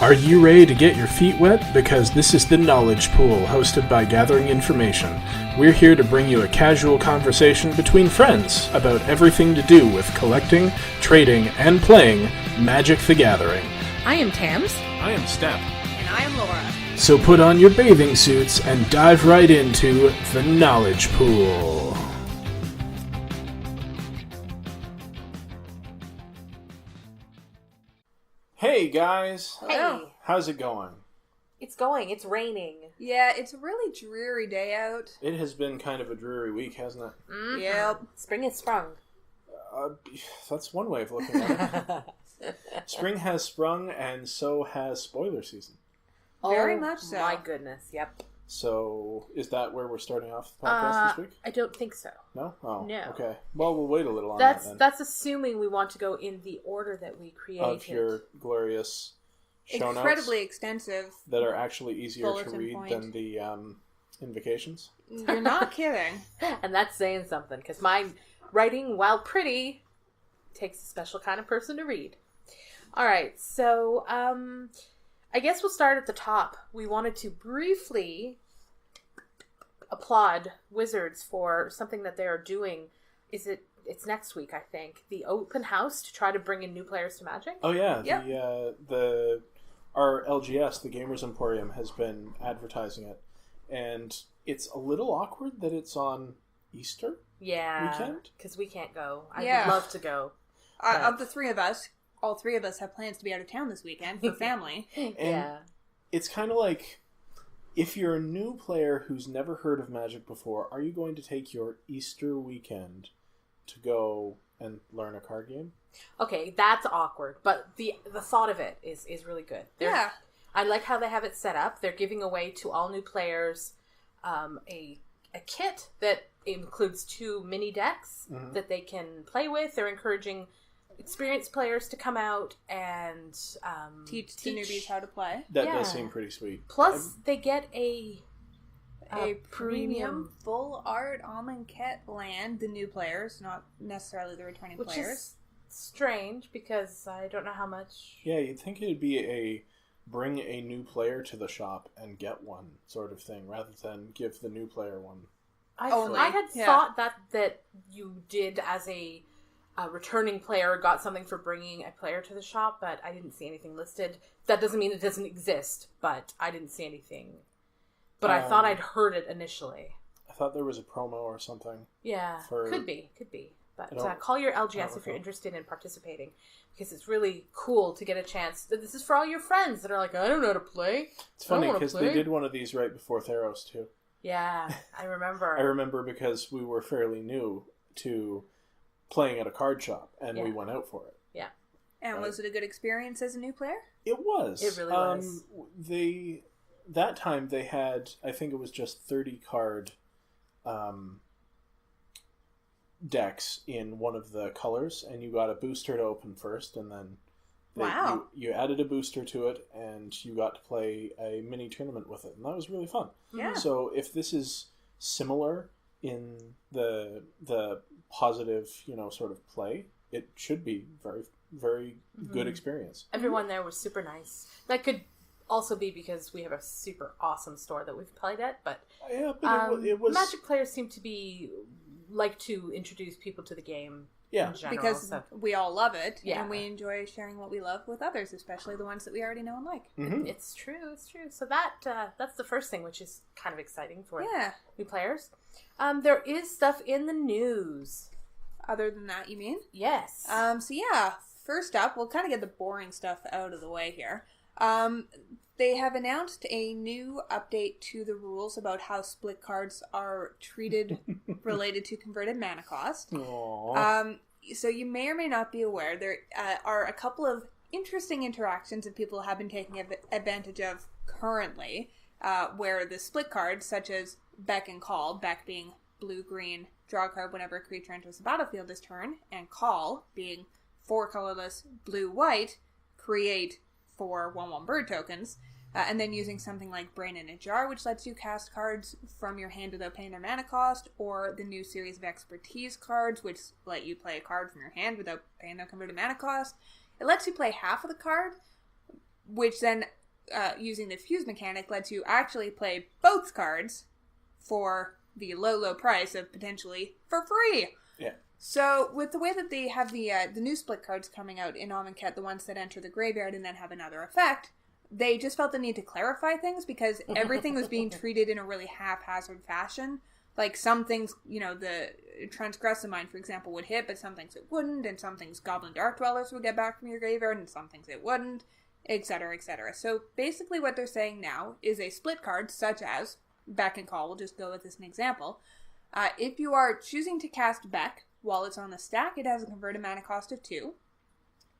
Are you ready to get your feet wet? Because this is the Knowledge Pool, hosted by Gathering Information. We're here to bring you a casual conversation between friends about everything to do with collecting, trading, and playing Magic the Gathering. I am Tams. I am Steph. And I am Laura. So put on your bathing suits and dive right into the Knowledge Pool. Hey guys! Hey. How's it going? It's going. It's raining. Yeah, it's a really dreary day out. It has been kind of a dreary week, hasn't it? Mm-hmm. Yep. Spring has sprung. That's one way of looking at it. Spring has sprung, and so has spoiler season. Very much so. My goodness, yep. So, is that where we're starting off the podcast this week? I don't think so. No? Oh, No. okay. Well, we'll wait a little on that then. That's assuming we want to go in the order that we created. Of your glorious show Incredibly notes extensive. that are actually easier to bulletin read point. than the invocations. You're not kidding. And that's saying something, because my writing, while pretty, takes a special kind of person to read. All right, so I guess we'll start at the top. We wanted to briefly applaud Wizards for something that they are doing. It's next week, I think. The open house to try to bring in new players to Magic. Oh yeah, Yep. Our LGS, the Gamers Emporium, has been advertising it, and it's a little awkward that it's on Easter weekend, because we can't go. I Yeah. would love to go. Of the three of us, all three of us have plans to be out of town this weekend for family. And it's kind of like, if you're a new player who's never heard of Magic before, are you going to take your Easter weekend to go and learn a card game? Okay, that's awkward, but the thought of it is really good. Yeah. I like how they have it set up. They're giving away to all new players a kit that includes 2 mini decks that they can play with. They're encouraging experienced players to come out and Teach the newbies how to play. That does seem pretty sweet. Plus, they get a premium full art Amonkhet land, the new players, not necessarily the returning which players. is strange because I don't know how much. Yeah, you'd think it'd be a bring a new player to the shop and get one sort of thing, rather than give the new player one. I had Yeah. thought that you did as a returning player got something for bringing a player to the shop, but I didn't see anything listed. That doesn't mean it doesn't exist, but I didn't see anything. But I thought I'd heard it initially. I thought there was a promo or something. Yeah, For- could be. But I call your LGS if you're interested in participating, because it's really cool to get a chance. This is for all your friends that are like, I don't know how to play. It's funny because they did one of these right before Theros too. Yeah, I remember. I remember because we were fairly new to playing at a card shop, and we went out for it. Yeah. And was it a good experience as a new player? It was. It really was. That time they had, I think it was just 30 card decks in one of the colors, and you got a booster to open first, and then you added a booster to it, and you got to play a mini tournament with it, and that was really fun. Yeah. So if this is similar in the positive, sort of play, it should be very, very good experience. Everyone there was super nice. That could also be because we have a super awesome store that we've played at, but it was Magic players seem to like to introduce people to the game. Yeah, in general, Because we all love it, Yeah. and we enjoy sharing what we love with others, especially the ones that we already know and like. Mm-hmm. It's true. So that's the first thing, which is kind of exciting for new players. There is stuff in the news. Other than that, you mean? Yes. First up, we'll kind of get the boring stuff out of the way here. They have announced a new update to the rules about how split cards are treated related to converted mana cost. Aww. So you may or may not be aware, there are a couple of interesting interactions that people have been taking advantage of currently, where the split cards, such as Beck and Call, Beck being blue-green, draw a card whenever a creature enters the battlefield this turn, and Call being 4 colorless blue-white, create 4 1/1 bird tokens, and then using something like Brain in a Jar, which lets you cast cards from your hand without paying their mana cost, or the new series of Expertise cards, which let you play a card from your hand without paying their converted mana cost. It lets you play half of the card, which then, using the fuse mechanic, lets you actually play both cards for the low price of potentially for free. Yeah. So, with the way that they have the new split cards coming out in Amonkhet, the ones that enter the graveyard and then have another effect, they just felt the need to clarify things because everything was being treated in a really haphazard fashion. Like, some things, the Transgressive Mind, for example, would hit, but some things it wouldn't, and some things Goblin Dark Dwellers would get back from your graveyard, and some things it wouldn't, etc., etc. So, basically what they're saying now is a split card, such as Beck and Call, we'll just go with this as an example. If you are choosing to cast Beck while it's on the stack, it has a converted mana cost of 2.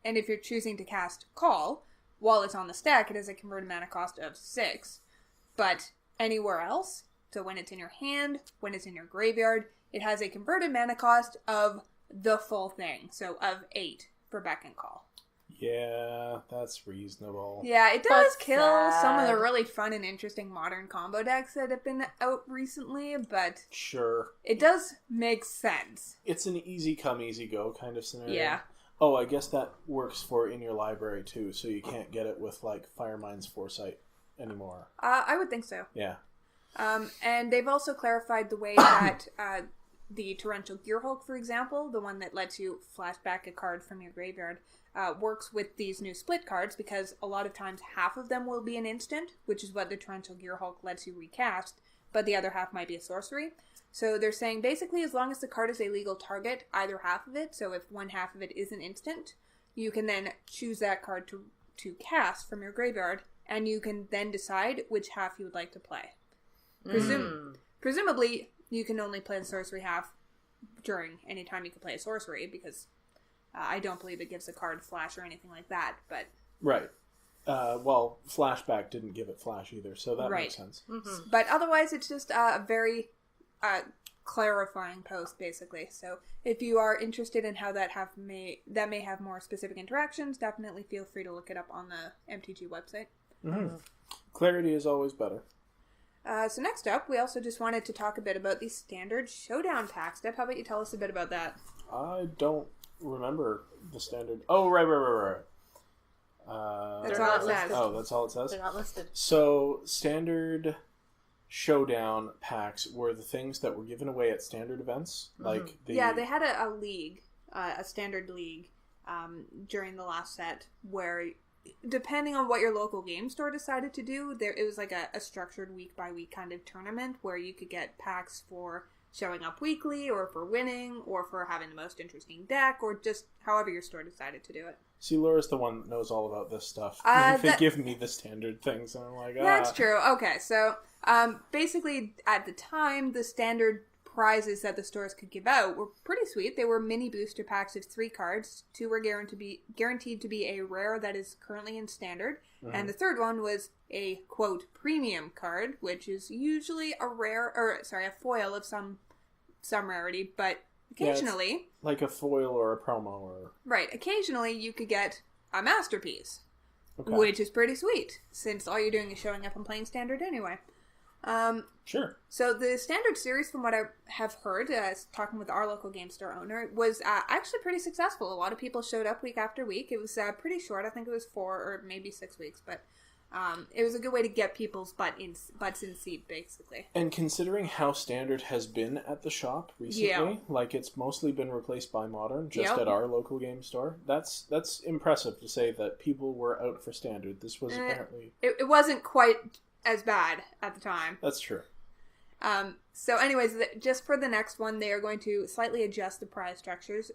And if you're choosing to cast Call while it's on the stack, it has a converted mana cost of 6. But anywhere else, so when it's in your hand, when it's in your graveyard, it has a converted mana cost of the full thing. So of 8 for Beck and Call. Yeah, that's reasonable. Yeah, it does kill sad. some of the really fun and interesting modern combo decks that have been out recently, but Sure. it does make sense. It's an easy come, easy go kind of scenario. Yeah. Oh, I guess that works for in your library too, so you can't get it with like Firemind's Foresight anymore. I would think so. Yeah. And they've also clarified the way that the Torrential Gearhulk, for example, the one that lets you flash back a card from your graveyard, works with these new split cards because a lot of times half of them will be an instant, which is what the Torrential Gearhulk lets you recast, but the other half might be a sorcery. So they're saying basically as long as the card is a legal target, either half of it, so if one half of it is an instant, you can then choose that card to cast from your graveyard, and you can then decide which half you would like to play. Presumably, you can only play the sorcery half during any time you can play a sorcery, because I don't believe it gives a card flash or anything like that, but... Right. Well, Flashback didn't give it flash either, so that makes sense. Mm-hmm. But otherwise, it's just a very clarifying post, basically. So if you are interested in how that may have more specific interactions, definitely feel free to look it up on the MTG website. Mm-hmm. Clarity is always better. So next up, we also just wanted to talk a bit about the standard Showdown pack. Steph, how about you tell us a bit about that? I don't remember the standard. Oh, right. That's all it says. Oh, that's all it says? They're not listed. So, standard Showdown packs were the things that were given away at standard events. Mm-hmm. Like they had a league, a standard league, during the last set where, depending on what your local game store decided to do, it was like a structured week-by-week kind of tournament where you could get packs for showing up weekly, or for winning, or for having the most interesting deck, or just however your store decided to do it. See, Laura's the one that knows all about this stuff. They give me the standard things, and I'm like, That's true. Okay, so basically, at the time, the standard prizes that the stores could give out were pretty sweet. They were mini booster packs of 3 cards. 2 were guaranteed to be a rare that is currently in standard, and the third one was a, quote, premium card, which is usually a foil of some rarity, but occasionally... Yeah, like a foil or a promo or... Right, occasionally you could get a masterpiece, Okay. which is pretty sweet, since all you're doing is showing up and playing standard anyway. Sure. So the standard series, from what I have heard, talking with our local game store owner, was actually pretty successful. A lot of people showed up week after week. It was pretty short. I think it was 4 or maybe 6 weeks, but it was a good way to get people's butts in seat, basically. And considering how standard has been at the shop recently, like it's mostly been replaced by modern, just at our local game store, that's impressive to say that people were out for standard. This was apparently... It wasn't quite as bad at the time. That's true. So anyways, just for the next one, they are going to slightly adjust the prize structures.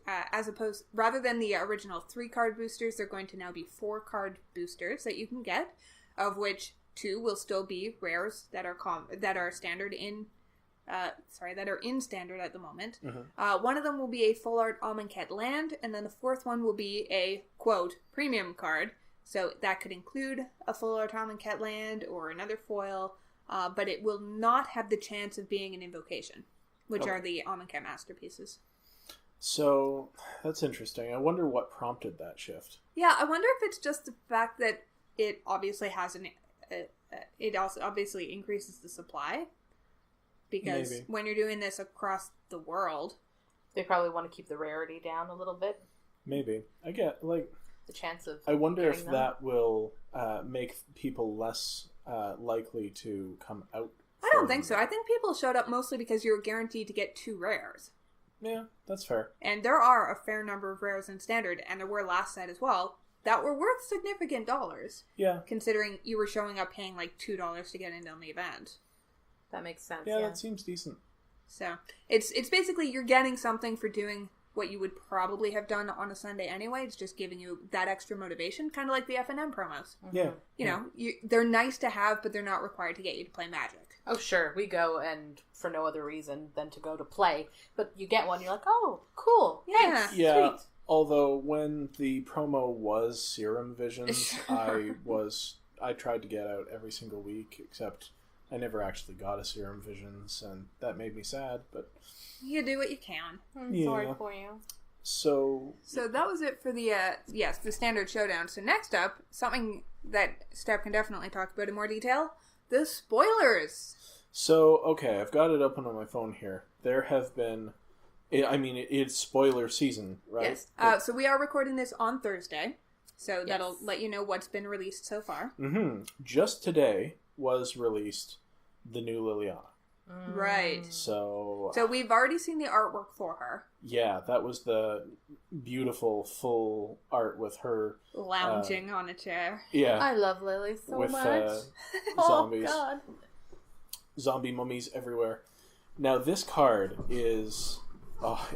Rather than the original 3-card boosters, they're going to now be 4-card boosters that you can get, of which 2 will still be rares that are standard in that are in standard at the moment. Mm-hmm. One of them will be a full art Amonkhet land, and then the 4th one will be a, quote, premium card. So that could include a full art Amonkhet land or another foil, but it will not have the chance of being an invocation, which are the Amonkhet masterpieces. So, that's interesting. I wonder what prompted that shift. Yeah, I wonder if it's just the fact that it obviously has it also obviously increases the supply. Because Maybe. When you're doing this across the world... They probably want to keep the rarity down a little bit. Maybe. I get, like... the chance of I wonder if getting them. that will make people less likely to come out. I don't think so. I think people showed up mostly because you were guaranteed to get 2 rares. Yeah, that's fair. And there are a fair number of rares in Standard, and there were last set as well, that were worth significant dollars. Yeah. Considering you were showing up paying like $2 to get in on the event. That makes sense. Yeah, that seems decent. So, it's basically you're getting something for doing what you would probably have done on a Sunday anyway. It's just giving you that extra motivation, kind of like the F&M promos. Yeah. You know, they're nice to have, but they're not required to get you to play Magic. Oh, sure. We go and for no other reason than to go to play. But you get one, you're like, oh, cool. Thanks. Yeah. Sweet. Although when the promo was Serum Visions, I tried to get out every single week, except I never actually got a Serum Visions, and that made me sad, but... You do what you can. I'm sorry for you. So that was it for the, the Standard Showdown. So next up, something that Steph can definitely talk about in more detail, the spoilers. So, okay, I've got it open on my phone here. There have been... it's spoiler season, right? Yes. So we are recording this on Thursday, so that'll let you know what's been released so far. Mm-hmm. Just today was released the new Liliana. Right. So we've already seen the artwork for her. Yeah, that was the beautiful full art with her lounging on a chair. Yeah. I love Lily so with, much. Zombies. Oh, God. Zombie mummies everywhere. Now, this card is...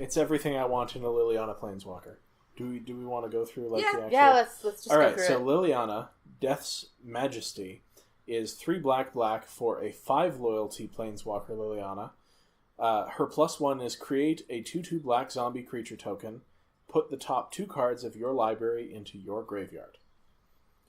it's everything I want in a Liliana Planeswalker. Do we want to go through the actual... Yeah, let's just All go right, through so it. Liliana, Death's Majesty, is 3 black for a 5 loyalty Planeswalker Liliana. Her +1 is create a 2/2 black zombie creature token. Put the top 2 cards of your library into your graveyard.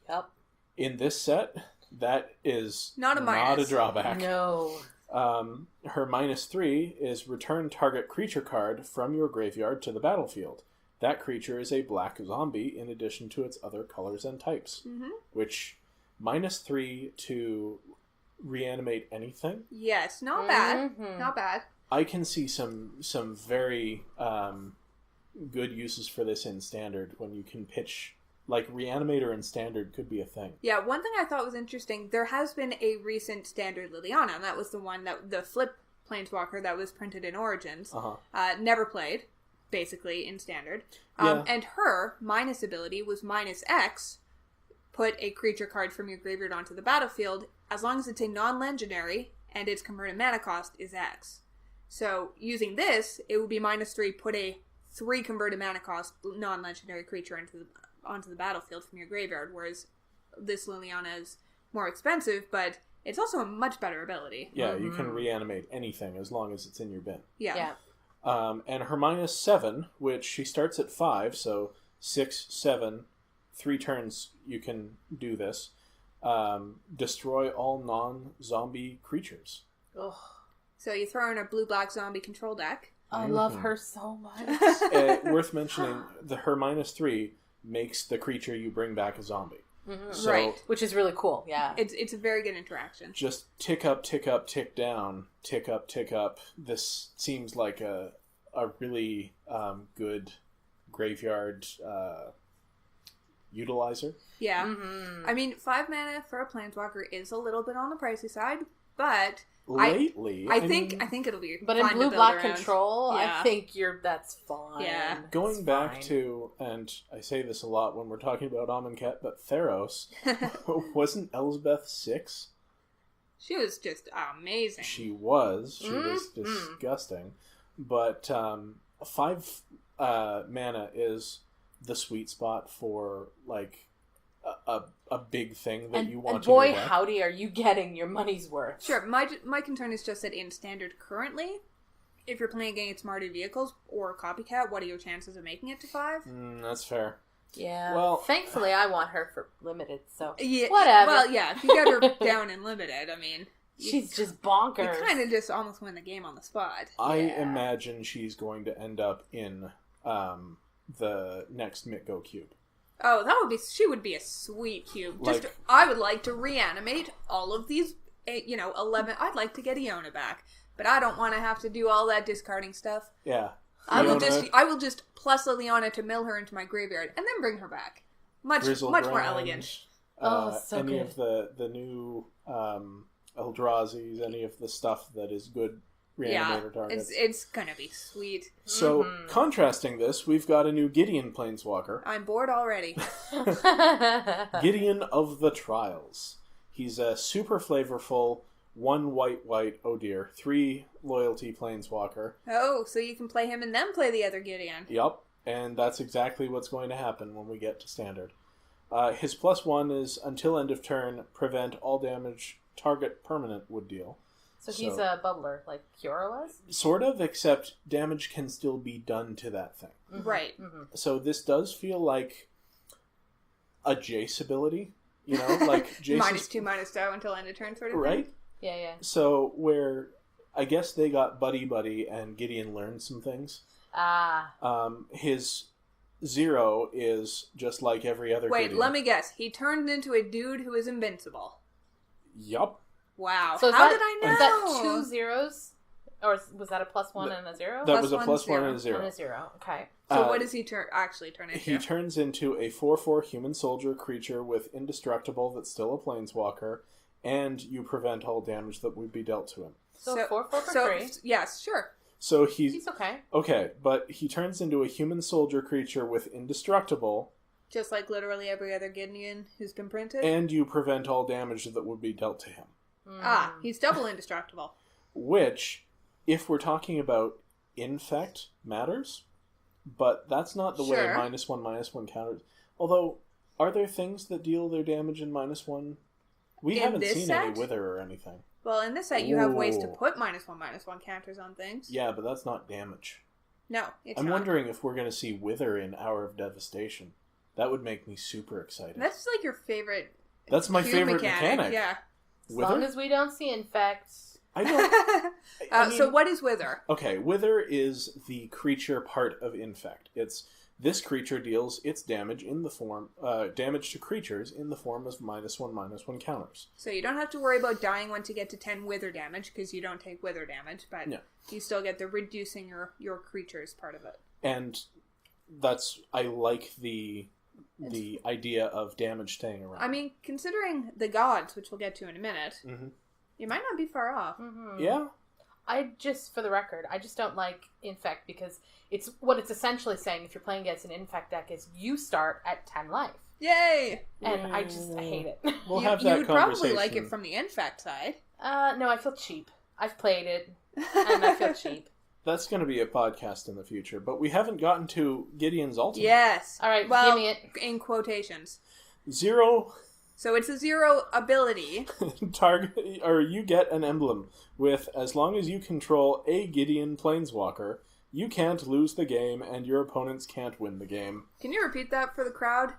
Yep. In this set, that is not a drawback. No. Her -3 is return target creature card from your graveyard to the battlefield. That creature is a black zombie in addition to its other colors and types. Mm-hmm. Which, -3 to reanimate anything. Yes, not bad. Mm-hmm. Not bad. I can see some very good uses for this in Standard when you can pitch... Like, Reanimator in Standard could be a thing. Yeah, one thing I thought was interesting, there has been a recent Standard Liliana, and that was the one the flip Planeswalker that was printed in Origins. Uh-huh. Never played, basically, in Standard. Yeah. And her minus ability was -X, put a creature card from your graveyard onto the battlefield, as long as it's a non-legendary, and its converted mana cost is X. So, using this, it would be -3, put a 3 converted mana cost non-legendary creature onto the battlefield from your graveyard, whereas this Liliana is more expensive, but it's also a much better ability. Yeah, you can reanimate anything as long as it's in your bin. Yeah. And her -7, which she starts at 5, so 6, 7, 3 turns you can do this. Destroy all non-zombie creatures. Ugh. So you throw in a blue-black zombie control deck. I love her so much. Worth mentioning, her -3 makes the creature you bring back a zombie. Mm-hmm. So right, which is really cool, yeah. It's a very good interaction. Just tick up, tick up, tick down, tick up, tick up. This seems like a really good graveyard utilizer. Yeah. Mm-hmm. I mean, 5 mana for a Planeswalker is a little bit on the pricey side, but... Lately, I think it'll be But fine in to blue build black around. control, Yeah. I think that's fine. Yeah. Going It's back fine. to, and I say this a lot when we're talking about Amonkhet, but Theros, wasn't Elsbeth 6? She was just amazing. She was disgusting. But 5 mana is the sweet spot for, like, a big thing that you want and to boy, do. howdy, are you getting your money's worth. Sure, my concern is just that in Standard currently, if you're playing against Mardu vehicles or Copycat, what are your chances of making it to 5? That's fair. Yeah. Well, thankfully, I want her for limited, so Yeah, whatever. Well, yeah, if you get her down and limited, I mean... She's just bonkers. You kind of just almost win the game on the spot. I imagine she's going to end up in the next Mitgo Cube. Oh, she would be a sweet cube. Like, I would like to reanimate all of these, 11. I'd like to get Iona back, but I don't want to have to do all that discarding stuff. Yeah. I will just plus Liliana to mill her into my graveyard and then bring her back. Much Griselbrand, more elegant. So any good. of the new Eldrazi's, any of the stuff that is good reanimator targets. It's gonna be sweet. So, contrasting this, we've got a new Gideon Planeswalker. I'm bored already. Gideon of the Trials. He's a super flavorful 1 white, oh dear, 3 loyalty Planeswalker. Oh, so you can play him and then play the other Gideon. Yup, and that's exactly what's going to happen when we get to Standard. His +1 is, until end of turn, prevent all damage target permanent would deal. So he's a bubbler, like Kiora was? Sort of, except damage can still be done to that thing. Mm-hmm. Right. Mm-hmm. So this does feel like a Jace ability, you know? Like Jace -2/-0 until end of turn sort of right? thing. Yeah. So where I guess they got buddy and Gideon learned some things. His 0 is just like every other Wait, Gideon. let me guess. He turned into a dude who is invincible. Yup. Wow. So How did I know? Is that 2 zeros? Or was that a +1 and a 0? That was a +1, +1 and a 0. And a 0, okay. So what does he actually turn into? He turns into a 4/4 human soldier creature with indestructible that's still a planeswalker, and you prevent all damage that would be dealt to him. So 4/4 for free. Yes, sure. So He's okay. Okay, but he turns into a human soldier creature with indestructible, Just like literally every other Gideon who's been printed. and you prevent all damage that would be dealt to him. He's double indestructible. Which, if we're talking about infect, matters, but that's not the way Sure. -1/-1 counters. Although, are there things that deal their damage in -1? We In haven't this seen set? any Wither or anything. Well, in this set, you have ways to Ooh. put -1/-1 counters on things. Yeah, but that's not damage. No, it's I'm not. wondering if we're going to see Wither in Hour of Devastation. That would make me super excited. That's like your favorite. That's my cube favorite mechanic. Yeah. As Wither? long as we don't see infects. I don't. I mean, So what is Wither? Okay, Wither is the creature part of Infect. This creature deals its damage in the form damage to creatures in the form of -1/-1 counters. So you don't have to worry about dying once you get to 10 Wither damage, because you don't take Wither damage, but No. you still get the reducing your creatures part of it. And I like the idea of damage staying around. I mean, considering the gods, which we'll get to in a minute, Mhm. you might not be far off. Yeah. For the record, I just don't like infect because what it's essentially saying if you're playing against an infect deck is you start at 10 life. Yay! And I hate it. We'll you have that would conversation. probably like it from the infect side. No, I feel cheap. I've played it, and I feel cheap. That's going to be a podcast in the future, but we haven't gotten to Gideon's ultimate. Yes. All right, well, give me it. In quotations. 0 So it's a 0 ability. target, or you get an emblem with, as long as you control a Gideon Planeswalker, you can't lose the game and your opponents can't win the game. Can you repeat that for the crowd?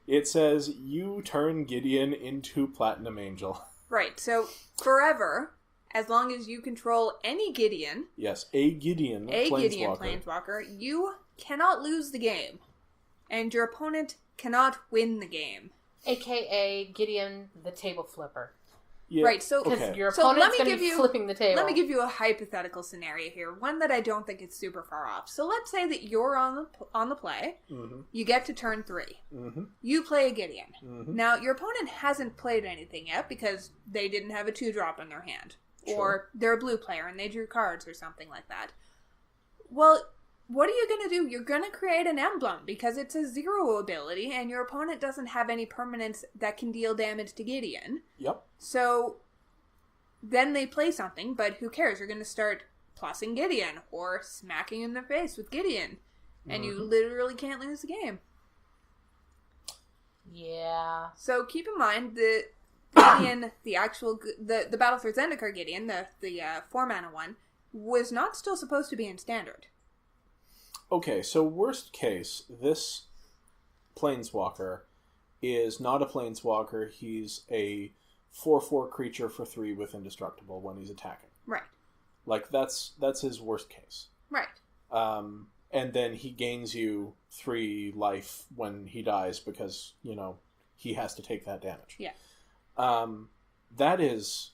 It says you turn Gideon into Platinum Angel. Right, so forever, as long as you control any Gideon, Yes, a Gideon Planeswalker, you cannot lose the game. And your opponent cannot win the game. AKA Gideon the table flipper. Yeah, Right, so Because okay. your So let opponent's me going to give be you- flipping the table. Let me give you a hypothetical scenario here, one that I don't think is super far off. So let's say that you're on the play, you get to turn 3. You play a Gideon. Now, your opponent hasn't played anything yet because they didn't have a 2-drop in their hand. Sure. Or they're a blue player and they drew cards or something like that. Well, what are you going to do? You're going to create an emblem because it's a 0 ability and your opponent doesn't have any permanents that can deal damage to Gideon. Yep. So then they play something, but who cares? You're going to start plussing Gideon or smacking in the face with Gideon. And you literally can't lose the game. Yeah. So keep in mind that Gideon, the Battle for Zendikar Gideon, the 4-mana one, was not still supposed to be in Standard. Okay, so worst case, this Planeswalker is not a Planeswalker. He's a 4/4 creature for 3 with indestructible when he's attacking. Right. Like, that's his worst case. Right. And then he gains you 3 life when he dies because, he has to take that damage. Yeah. That is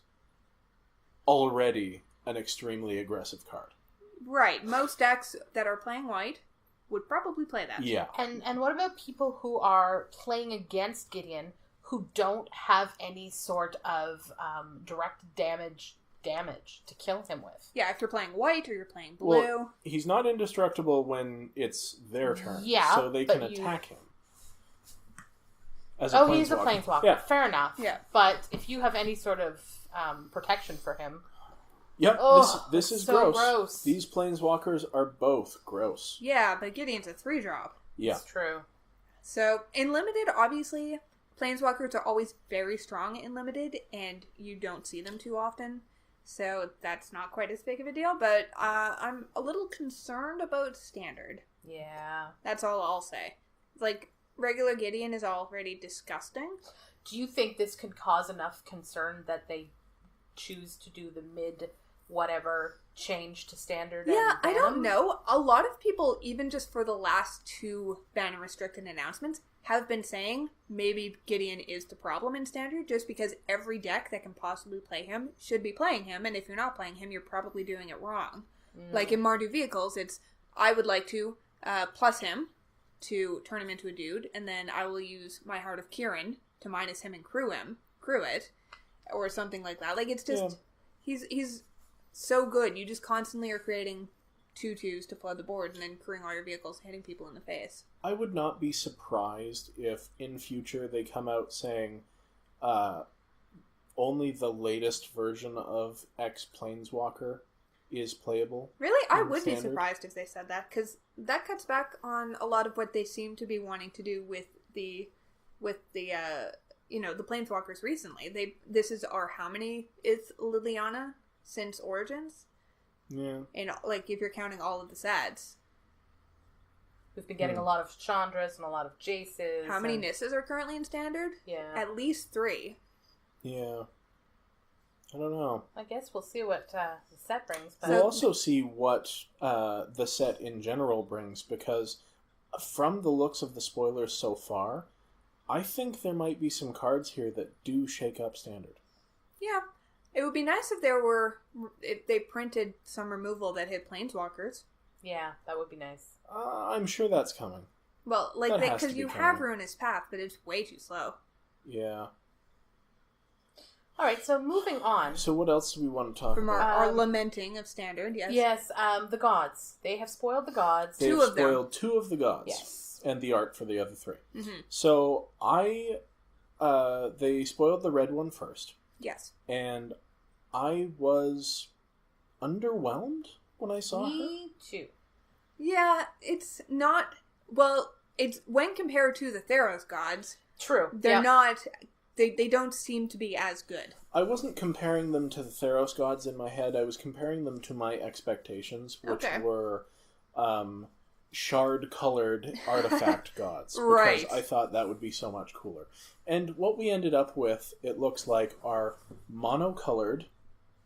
already an extremely aggressive card. Right. Most decks that are playing white would probably play that. Yeah. And what about people who are playing against Gideon who don't have any sort of direct damage to kill him with? Yeah, if you're playing white or you're playing blue. Well, he's not indestructible when it's their turn. Yeah, so they can attack him. As he's a planeswalker. Yeah. Fair enough. Yeah. But if you have any sort of protection for him... Yep, this is so gross. These planeswalkers are both gross. Yeah, but Gideon's a 3-drop. Yeah. It's true. So, in Limited, obviously, planeswalkers are always very strong in Limited, and you don't see them too often. So, that's not quite as big of a deal, but I'm a little concerned about Standard. Yeah. That's all I'll say. Like, regular Gideon is already disgusting. Do you think this could cause enough concern that they choose to do the mid-whatever change to Standard? Yeah, and I don't know. A lot of people, even just for the last 2 ban and restricted announcements, have been saying maybe Gideon is the problem in Standard, just because every deck that can possibly play him should be playing him, and if you're not playing him, you're probably doing it wrong. Like in Mardu Vehicles, it's, I would like to plus him to turn him into a dude, and then I will use my Heart of Kirin to minus him and crew it, or something like that. Like, it's just, he's so good. You just constantly are creating 2/2s to flood the board and then crewing all your vehicles, hitting people in the face. I would not be surprised if in future they come out saying only the latest version of X Planeswalker is playable. Really? I would Standard. be surprised if they said that, because that cuts back on a lot of what they seem to be wanting to do with the the Planeswalkers recently. This is our, how many is Liliana since Origins? Yeah. And, like, if you're counting all of the sets. We've been getting a lot of Chandras and a lot of Jaces. How many Nisses are currently in Standard? Yeah. At least 3. Yeah. I don't know. I guess we'll see what the set brings. But We'll also see what the set in general brings, because from the looks of the spoilers so far, I think there might be some cards here that do shake up Standard. Yeah. It would be nice if they printed some removal that hit Planeswalkers. yeah, that would be nice. I'm sure that's coming. Well, like, That has to because be you coming. have Ruinous Path, but it's way too slow. Yeah. All right, so moving on. So what else do we want to talk From about? our lamenting of Standard, yes. Yes, the gods. They have spoiled the gods. They've two of them. spoiled 2 of the gods. Yes. And the art for the other 3. Mm-hmm. So they spoiled the red one first. Yes. And I was underwhelmed when I saw her. Me too. Yeah, it's not... Well, it's when compared to the Theros gods, True. they're not... They don't seem to be as good. I wasn't comparing them to the Theros gods in my head. I was comparing them to my expectations, which Okay. were shard-colored artifact gods. Because Right. I thought that would be so much cooler. And what we ended up with, it looks like, are monocolored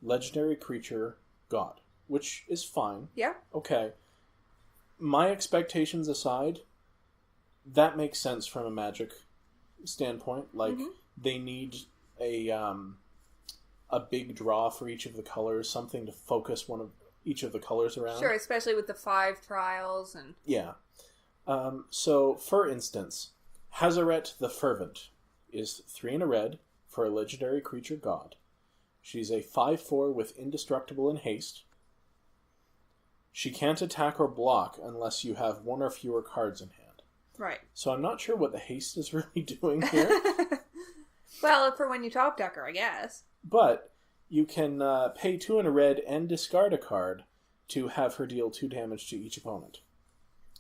legendary creature god, which is fine. Yeah. Okay. My expectations aside, that makes sense from a Magic standpoint. Like, they need a big draw for each of the colors, something to focus one of each of the colors around. Sure, especially with the 5 trials and... Yeah. So, for instance, Hazaret the Fervent is 3 and a red for a legendary creature god. She's a 5/4 with indestructible and haste. She can't attack or block unless you have 1 or fewer cards in hand. Right. So I'm not sure what the haste is really doing here. Well, for when you top deck her, I guess. But you can pay 2 and a red and discard a card to have her deal 2 damage to each opponent.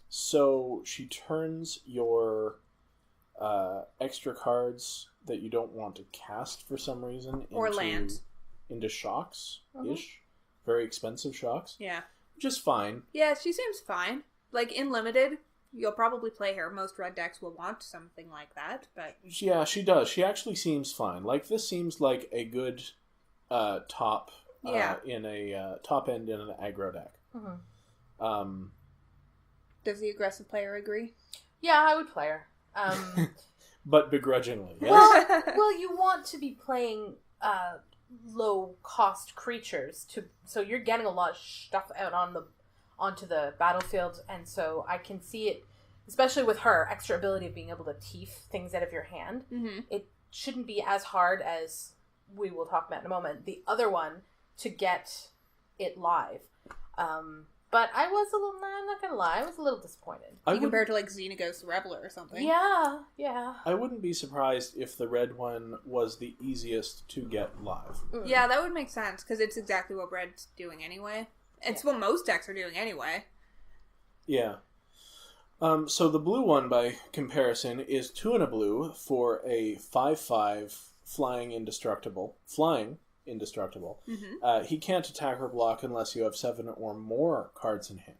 So she turns your extra cards that you don't want to cast for some reason into shocks-ish. Very expensive shocks. Yeah. Which is fine. Yeah, she seems fine. Like, in Limited, you'll probably play her. Most red decks will want something like that, but... Yeah, she does. She actually seems fine. Like, this seems like a good top in a top end in an aggro deck. Mm-hmm. Does the aggressive player agree? Yeah, I would play her. But begrudgingly, yes? Well, you want to be playing low-cost creatures, so you're getting a lot of stuff out onto the battlefield, and so I can see it, especially with her extra ability of being able to teeth things out of your hand. Mm-hmm. It shouldn't be as hard as we will talk about in a moment. The other one to get it live. But I was a little, I'm not going to lie, I was a little disappointed. Compared to like Xenaghost Reveler or something. Yeah. I wouldn't be surprised if the red one was the easiest to get live. Mm. Yeah, that would make sense, because it's exactly what red's doing anyway. It's what most decks are doing anyway. Yeah. So the blue one, by comparison, is 2 and a blue for a 5/5 flying indestructible. Mm-hmm. He can't attack or block unless you have 7 or more cards in hand.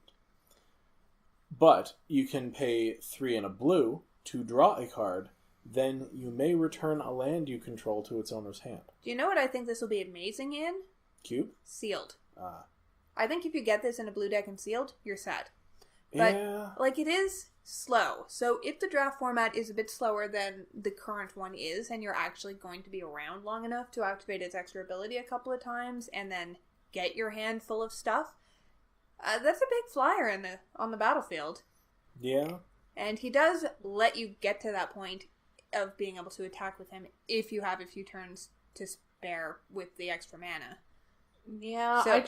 But you can pay 3 and a blue to draw a card, then you may return a land you control to its owner's hand. Do you know what I think this will be amazing in? Cube? Sealed. I think if you get this in a blue deck and sealed, you're set. But, it is slow. So if the draft format is a bit slower than the current one is, and you're actually going to be around long enough to activate its extra ability a couple of times, and then get your hand full of stuff, that's a big flyer on the battlefield. Yeah. And he does let you get to that point of being able to attack with him if you have a few turns to spare with the extra mana. Yeah, So I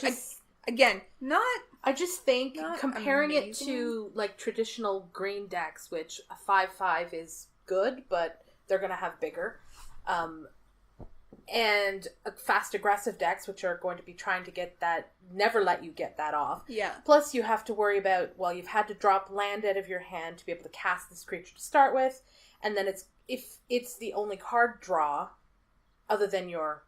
just think not comparing amazing. it to like traditional green decks, which a 5/5 is good, but they're going to have bigger, and fast aggressive decks, which are going to be trying to get that, never let you get that off. Yeah. Plus, you have to worry about, you've had to drop land out of your hand to be able to cast this creature to start with, and then if it's the only card draw, other than your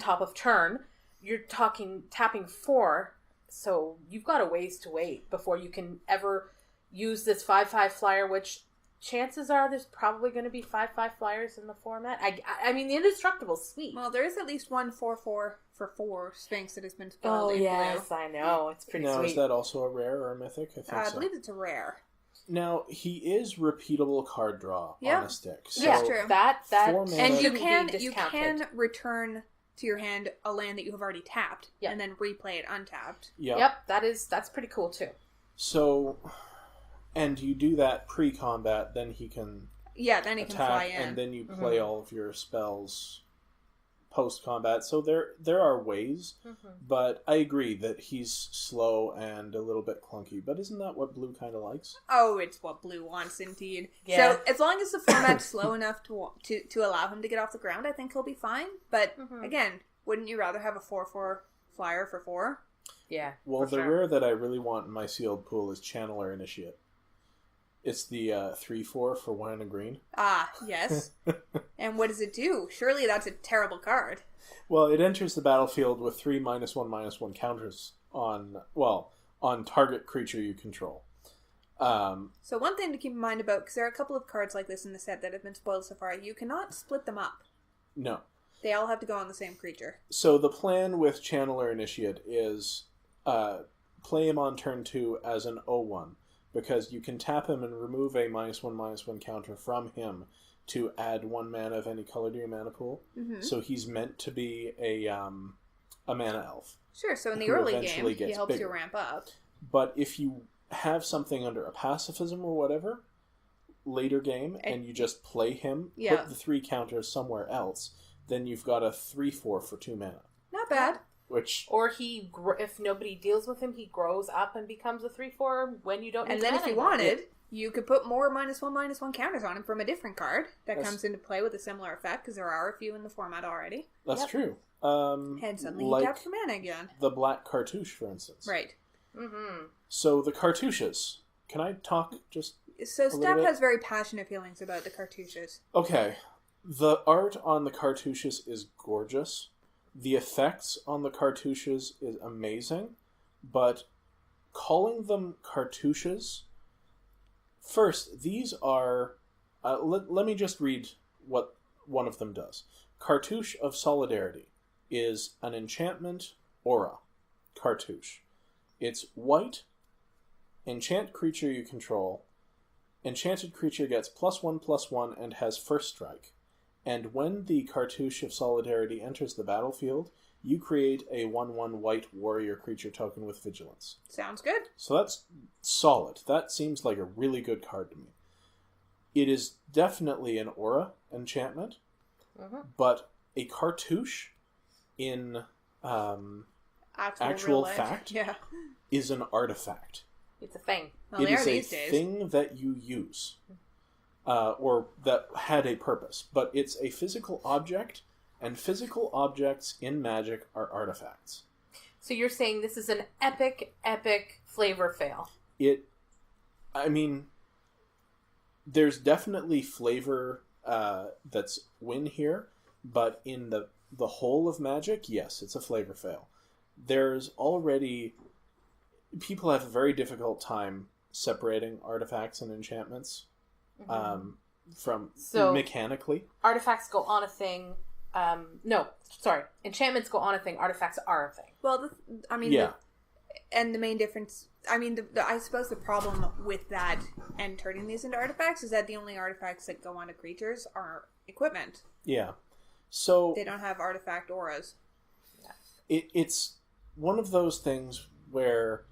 top of turn, you're tapping 4. So you've got a ways to wait before you can ever use this 5/5 flyer, which chances are there's probably going to be 5/5 flyers in the format. I mean, the Indestructible's sweet. Well, there is at least one 4/4 for 4 Sphinx that has been spoiled in blue. I know. It's pretty sweet. Now, is that also a rare or a mythic? I think I so. believe it's a rare. Now, he is repeatable card draw on a stick. So That's true. That And you shouldn't be you discounted. can return to your hand a land that you have already tapped, and then replay it untapped. Yep, that's pretty cool too. So, and you do that pre-combat, then he can then he attack, can fly in. and then you play all of your spells post-combat. So there are ways, but I agree that he's slow and a little bit clunky. But isn't that what blue kind of likes? Oh, it's what blue wants, indeed. Yeah. So as long as the format's slow enough to allow him to get off the ground, I think he'll be fine. But again, wouldn't you rather have a 4/4 flyer for 4? Yeah. Well, the rare that I really want in my sealed pool is Channeler Initiate. It's the 3/4 for 1 and a green. Ah, yes. And what does it do? Surely that's a terrible card. Well, it enters the battlefield with 3 -1/-1 counters on target creature you control. So one thing to keep in mind about, because there are a couple of cards like this in the set that have been spoiled so far, you cannot split them up. No. They all have to go on the same creature. So the plan with Channeler Initiate is play him on turn 2 as an 0/1, because you can tap him and remove a -1/-1 counter from him to add 1 mana of any color to your mana pool. So he's meant to be a mana elf. Sure, so in the who early eventually game, he gets helps you bigger. ramp up. But if you have something under a pacifism or whatever, later game, and you just play him, put the 3 counters somewhere else, then you've got a 3/4 for 2 mana. Not bad. Which, or if nobody deals with him, he grows up and becomes a 3/4 when you don't need And then mana if you anymore. wanted, you could put more -1/-1 counters on him from a different card that That's- comes into play with a similar effect, because there are a few in the format already. that's true. And suddenly you like tap for mana again. the black cartouche, for instance. Right. So the cartouches. Can I talk just So little Steph bit? has very passionate feelings about the cartouches. Okay. The art on the cartouches is gorgeous. The effects on the cartouches is amazing. But calling them cartouches... First, these are... let me just read what one of them does. Cartouche of Solidarity is an enchantment aura cartouche. It's white, enchant creature you control. Enchanted creature gets +1/+1 and has first strike. And when the Cartouche of Solidarity enters the battlefield, you create a 1/1 white warrior creature token with vigilance. Sounds good. So that's solid. That seems like a really good card to me. It is definitely an aura enchantment, but a cartouche in actual fact is an artifact. It's a thing. Well, it is a thing that you use, or that had a purpose, but it's a physical object, and physical objects in Magic are artifacts. So you're saying this is an epic flavor fail? There's definitely flavor that's win here, but in the whole of Magic, yes, it's a flavor fail. There's already... People have a very difficult time separating artifacts and enchantments from mechanically. Artifacts go on a thing. Enchantments go on a thing. Artifacts are a thing. Well, and the main difference... I suppose the problem with that and turning these into artifacts is that the only artifacts that go onto creatures are equipment. Yeah. So... They don't have artifact auras. It's one of those things where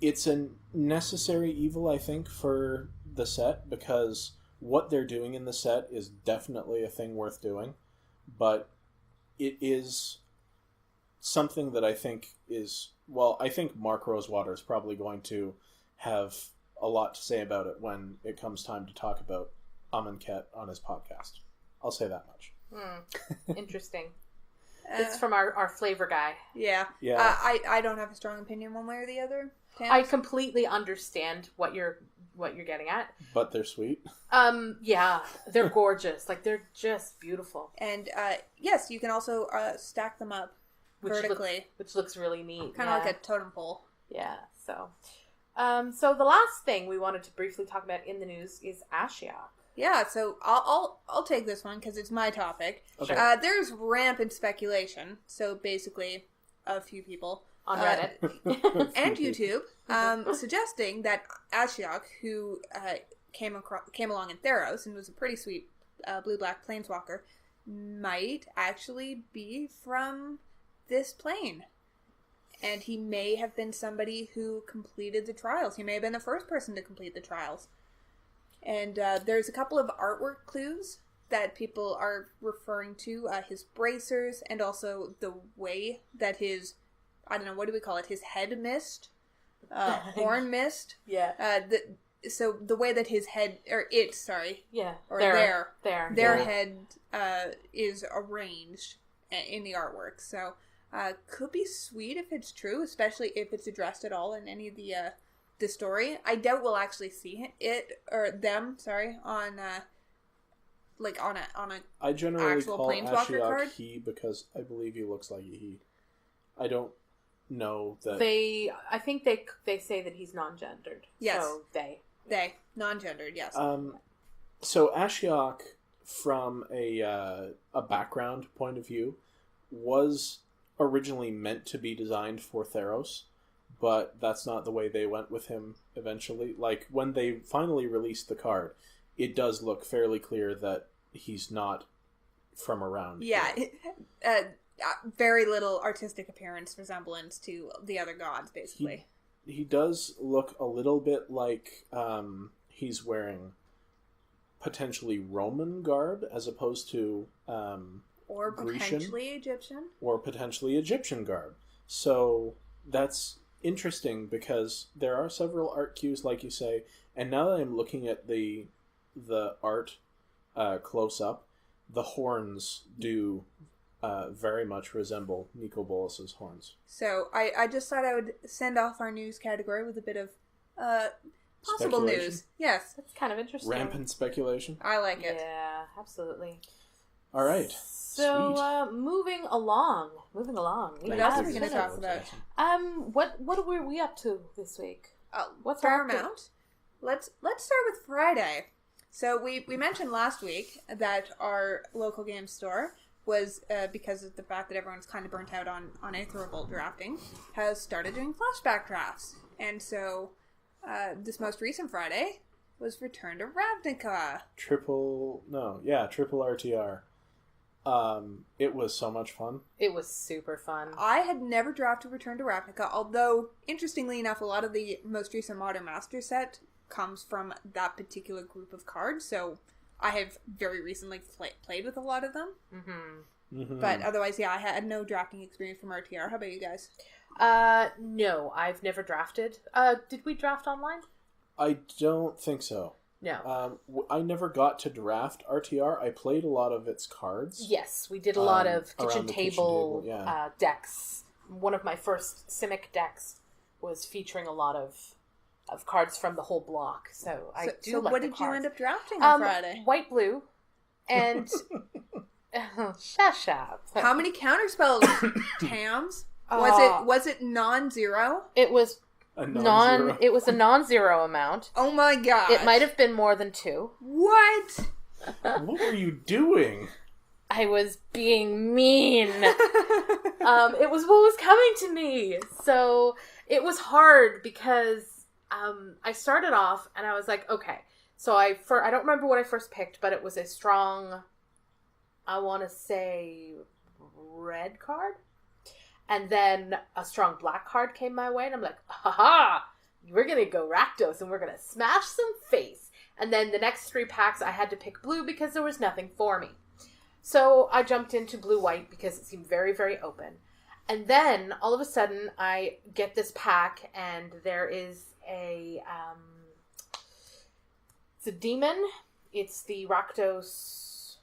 it's a necessary evil, I think, for the set, because what they're doing in the set is definitely a thing worth doing, but it is something that I think is... Well, I think Mark Rosewater is probably going to have a lot to say about it when it comes time to talk about Amonkhet on his podcast. I'll say that much. Interesting. It's from our flavor guy. Yeah. I don't have a strong opinion one way or the other. Tams? I completely understand what you're getting at. But they're sweet. Yeah, they're gorgeous. Like, they're just beautiful. And yes, you can also stack them up vertically, which looks really neat. Kind of like a totem pole. Yeah. So the last thing we wanted to briefly talk about in the news is Ashiok. Yeah, so I'll take this one because it's my topic. Okay. There's rampant speculation. So basically, a few people on Reddit and YouTube suggesting that Ashiok, who came along in Theros and was a pretty sweet blue-black planeswalker, might actually be from this plane. And he may have been somebody who completed the trials. He may have been the first person to complete the trials. And there's a couple of artwork clues that people are referring to. His bracers and also the way that his, I don't know, what do we call it? His head mist? Horn mist? Yeah. So the way that his head, or it, sorry. Yeah. Or their head is arranged in the artwork. So could be sweet if it's true, especially if it's addressed at all in any of the story. I doubt we'll actually see them on a I generally actual call planeswalker Ashiok card. he because I believe he looks like a he. I don't know that I think they say that he's non-gendered. Yes. So they non-gendered, yes. So Ashiok, from a background point of view, was originally meant to be designed for Theros, but that's not the way they went with him eventually. Like, when they finally released the card, it does look fairly clear that he's not from around. Yeah, very little artistic appearance resemblance to the other gods, basically. He does look a little bit like he's wearing potentially Roman garb as opposed to or Grecian, potentially Egyptian. Or potentially Egyptian garb. So that's interesting because there are several art cues, like you say, and now that I'm looking at the art close up, the horns do very much resemble Nico Bolas's horns. So I just thought I would send off our news category with a bit of possible news. Yes. That's kind of interesting. Rampant speculation. I like it. Yeah, absolutely. All right. So, moving along. What else are we going to talk about? What were we up to this week? What's fair our amount? Let's start with Friday. So we mentioned last week that our local game store was, because of the fact that everyone's kind of burnt out on Aetherable drafting, has started doing flashback drafts. And so this most recent Friday was Return to Ravnica. Triple RTR. It was so much fun. It was super fun. I had never drafted Return to Ravnica, although, interestingly enough, a lot of the most recent Modern Master set comes from that particular group of cards, so I have very recently played with a lot of them. Mm-hmm. Mm-hmm. But otherwise, yeah, I had no drafting experience from RTR. How about you guys? No, I've never drafted. Did we draft online? I don't think so. No. I never got to draft RTR. I played a lot of its cards. Yes, we did a lot of around the kitchen table, yeah. Decks. One of my first Simic decks was featuring a lot of cards from the whole block. So I do so like what the did cards. you end up drafting on Friday? White, blue, and... Shut up. How many counterspells? Tams? Was it non-zero? It was... It was a non-zero amount. Oh my god. It might have been more than 2. What? What were you doing? I was being mean. It was what was coming to me. So it was hard because I started off and I was like, okay. So I don't remember what I first picked, but it was a strong, I want to say, red card. And then a strong black card came my way, and I'm like, haha, we're going to go Rakdos, and we're going to smash some face. And then the next 3 packs, I had to pick blue because there was nothing for me. So I jumped into blue-white because it seemed very, very open. And then, all of a sudden, I get this pack, and there is it's a demon. It's the Rakdos,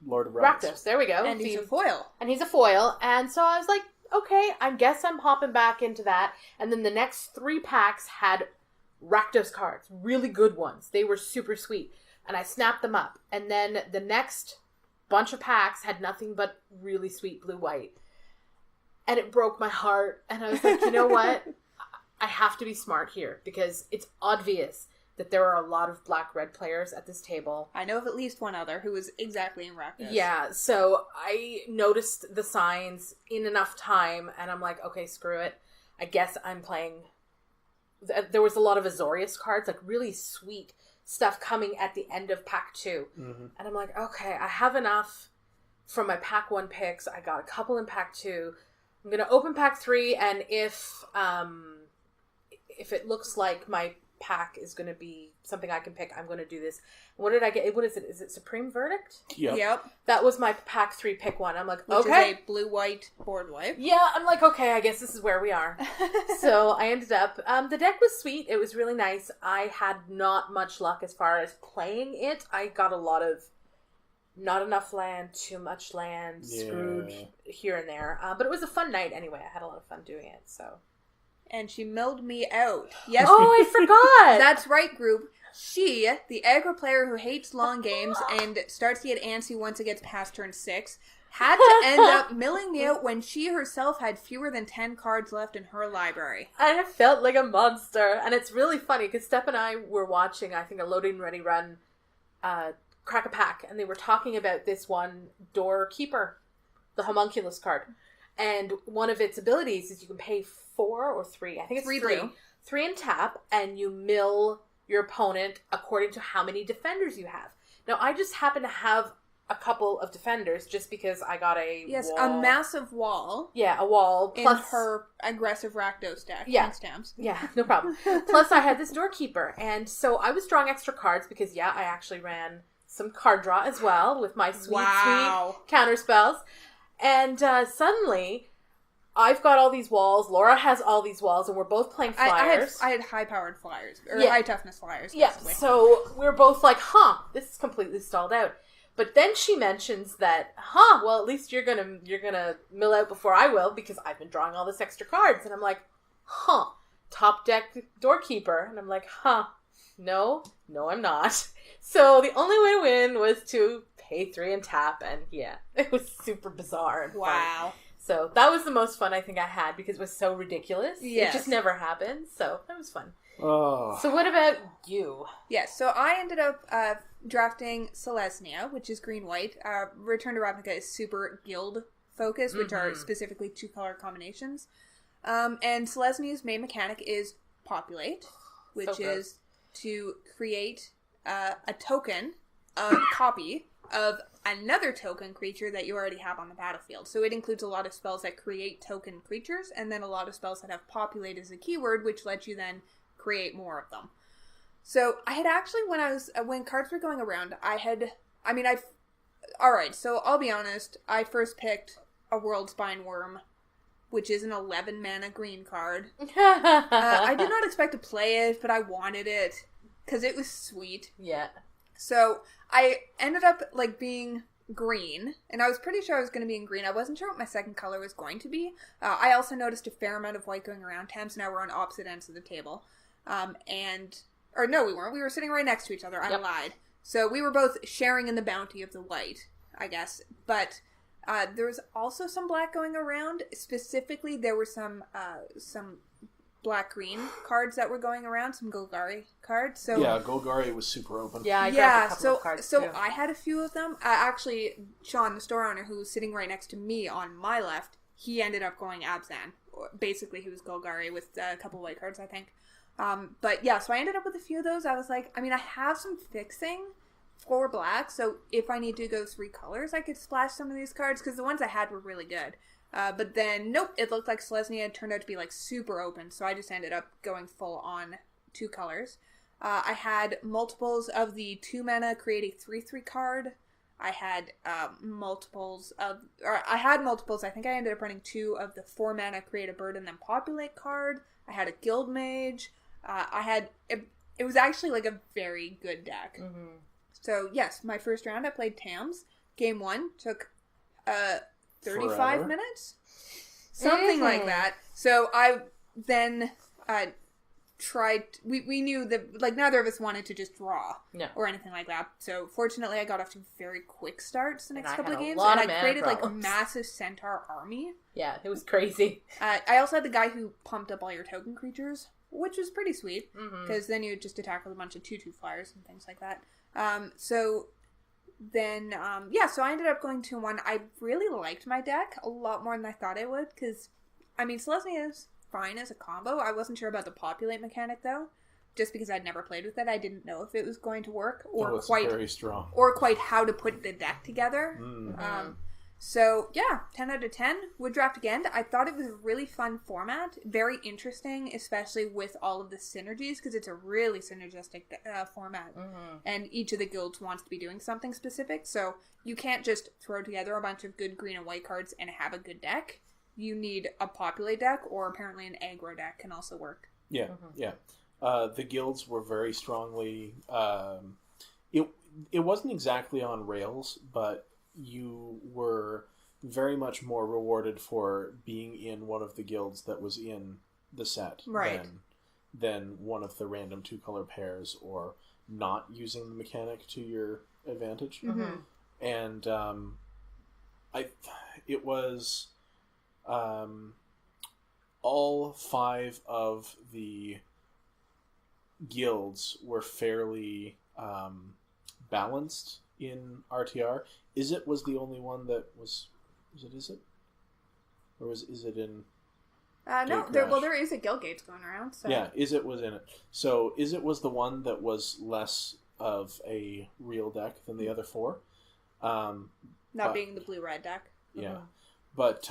Lord of Rats. Rakdos, there we go. And he's a foil. And he's a foil, and so I was like, okay, I guess I'm hopping back into that. And then the next 3 packs had Rakdos cards. Really good ones. They were super sweet. And I snapped them up. And then the next bunch of packs had nothing but really sweet blue-white. And it broke my heart. And I was like, you know what? I have to be smart here. Because it's obvious that there are a lot of black-red players at this table. I know of at least one other who was exactly in Rakdos. Yeah, so I noticed the signs in enough time, and I'm like, okay, screw it. I guess I'm playing... There was a lot of Azorius cards, like really sweet stuff coming at the end of Pack 2. Mm-hmm. And I'm like, okay, I have enough from my Pack 1 picks. I got a couple in Pack 2. I'm going to open Pack 3, and if it looks like my pack is going to be something I can pick, I'm going to do this. What did I get? What is it? Is it Supreme Verdict? Yep. That was my pack 3 pick 1. I'm like, Which okay. is a blue-white board wipe. Yeah, I'm like, okay, I guess this is where we are. So I ended up, the deck was sweet. It was really nice. I had not much luck as far as playing it. I got a lot of not enough land, too much land, screwed here and there. But it was a fun night anyway. I had a lot of fun doing it, so... And she milled me out. Yes. Oh, I forgot. That's right, group. She, the aggro player who hates long games and starts to get antsy once it gets past turn 6, had to end up milling me out when she herself had fewer than 10 cards left in her library. I felt like a monster. And it's really funny because Steph and I were watching, I think, a Loading Ready Run Crack a Pack, and they were talking about this one Doorkeeper, the homunculus card. And one of its abilities is you can pay 4 or 3. I think it's 3. Blue. 3 and tap, and you mill your opponent according to how many defenders you have. Now, I just happen to have a couple of defenders just because I got a wall. A massive wall. Yeah, a wall. Plus in her aggressive Rakdos deck. Yeah. Tams. Yeah, no problem. Plus, I had this Doorkeeper, and so I was drawing extra cards because, I actually ran some card draw as well with my sweet counter spells. And suddenly, I've got all these walls. Laura has all these walls, and we're both playing flyers. I had high-powered flyers, or high-toughness flyers, basically. Yeah, so we're both like, this is completely stalled out. But then she mentions that, well, at least you're gonna mill out before I will, because I've been drawing all this extra cards. And I'm like, top deck Doorkeeper. And I'm like, no, I'm not. So the only way to win was to pay 3 and tap, and it was super bizarre and fun. So that was the most fun I think I had because it was so ridiculous. Yes. It just never happened, so that was fun. Oh. So what about you? Yes, so I ended up drafting Selesnya, which is green-white. Return to Ravnica is super guild-focused, which are specifically 2-color combinations. And Selesnya's main mechanic is Populate, which is to create a token, a copy of another token creature that you already have on the battlefield. So it includes a lot of spells that create token creatures, and then a lot of spells that have populate as a keyword, which lets you then create more of them. So I had actually, when cards were going around, alright, so I'll be honest, I first picked a Worldspine Worm, which is an 11 mana green card. I did not expect to play it, but I wanted it, because it was sweet. Yeah. So I ended up, being green, and I was pretty sure I was going to be in green. I wasn't sure what my second color was going to be. I also noticed a fair amount of white going around. Tams and I were on opposite ends of the table. Or no, we weren't. We were sitting right next to each other. I lied. So we were both sharing in the bounty of the white, I guess. But there was also some black going around. Specifically, there were some black-green cards that were going around, some Golgari cards. So yeah, Golgari was super open. Yeah, I grabbed a couple of cards so too. I had a few of them. Actually, Sean, the store owner, who was sitting right next to me on my left, he ended up going Abzan. Basically, he was Golgari with a couple white cards, I think. But yeah, so I ended up with a few of those. I was like, I have some fixing for black, so if I need to go 3 colors, I could splash some of these cards, because the ones I had were really good. But then, nope, it looked like Selesnya turned out to be, super open, so I just ended up going full on 2 colors. I had multiples of the 2 mana create a 3/3 card. I had multiples, I think I ended up running 2 of the 4 mana create a bird and then populate card. I had a guild mage. It was actually, a very good deck. Mm-hmm. So, yes, my first round I played Tams. Game 1 took 35 Forever. minutes? Something like that. So I then tried... We knew that, neither of us wanted to just draw or anything like that. So fortunately I got off to very quick starts the next couple of games. And I created, a massive centaur army. Yeah, it was crazy. I also had the guy who pumped up all your token creatures, which was pretty sweet. Because then you would just attack with a bunch of 2/2 flyers and things like that. So I ended up going 2-1. I really liked my deck a lot more than I thought I would, because, Selesnya is fine as a combo. I wasn't sure about the populate mechanic, though, just because I'd never played with it. I didn't know if it was going to work, or Very strong. or quite how to put the deck together. So, yeah, 10 out of 10. Would draft again. I thought it was a really fun format. Very interesting, especially with all of the synergies, because it's a really synergistic format. And each of the guilds wants to be doing something specific. So, you can't just throw together a bunch of good green and white cards and have a good deck. You need a populate deck, or apparently an aggro deck can also work. Yeah, yeah. The guilds were very strongly... It wasn't exactly on rails, but... you were very much more rewarded for being in one of the guilds that was in the set than one of the random 2-color pairs, or not using the mechanic to your advantage. And it was all 5 of the guilds were fairly balanced in RTR. Izzet was the only one that was... Is it? Or is it in... No, there is a Guild Gates going around, so... Yeah, Izzet was in it. So Izzet was the one that was less of a real deck than the other 4. Being the blue-red deck. Yeah. But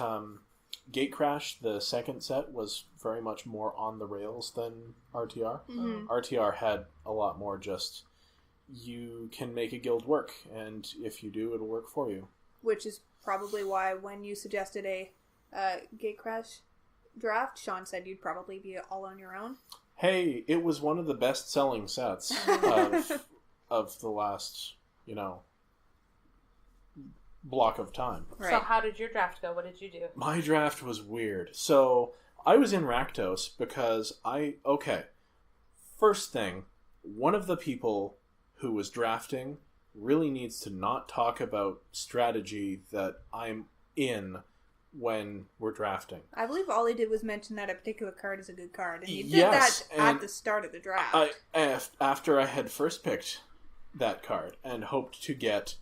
Gatecrash, the second set, was very much more on the rails than RTR. RTR had a lot more just... you can make a guild work, and if you do, it'll work for you. Which is probably why when you suggested a Gatecrash draft, Sean said you'd probably be all on your own. Hey, it was one of the best-selling sets of the last, block of time. Right. So how did your draft go? What did you do? My draft was weird. So, I was in Rakdos because first thing, one of the people who was drafting really needs to not talk about strategy that I'm in when we're drafting. I believe all he did was mention that a particular card is a good card, and he did that at the start of the draft. After I had first picked that card and hoped to get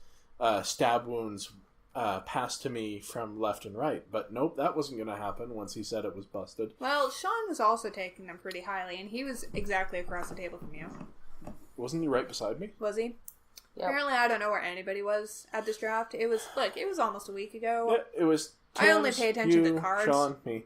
stab wounds passed to me from left and right, but nope, that wasn't going to happen once he said it was busted. Well, Sean was also taking them pretty highly, and he was exactly across the table from you. Wasn't he right beside me? Was he? Yep. Apparently, I don't know where anybody was at this draft. It was almost a week ago. Yeah, it was Tams, I only pay attention to cards. Sean, me.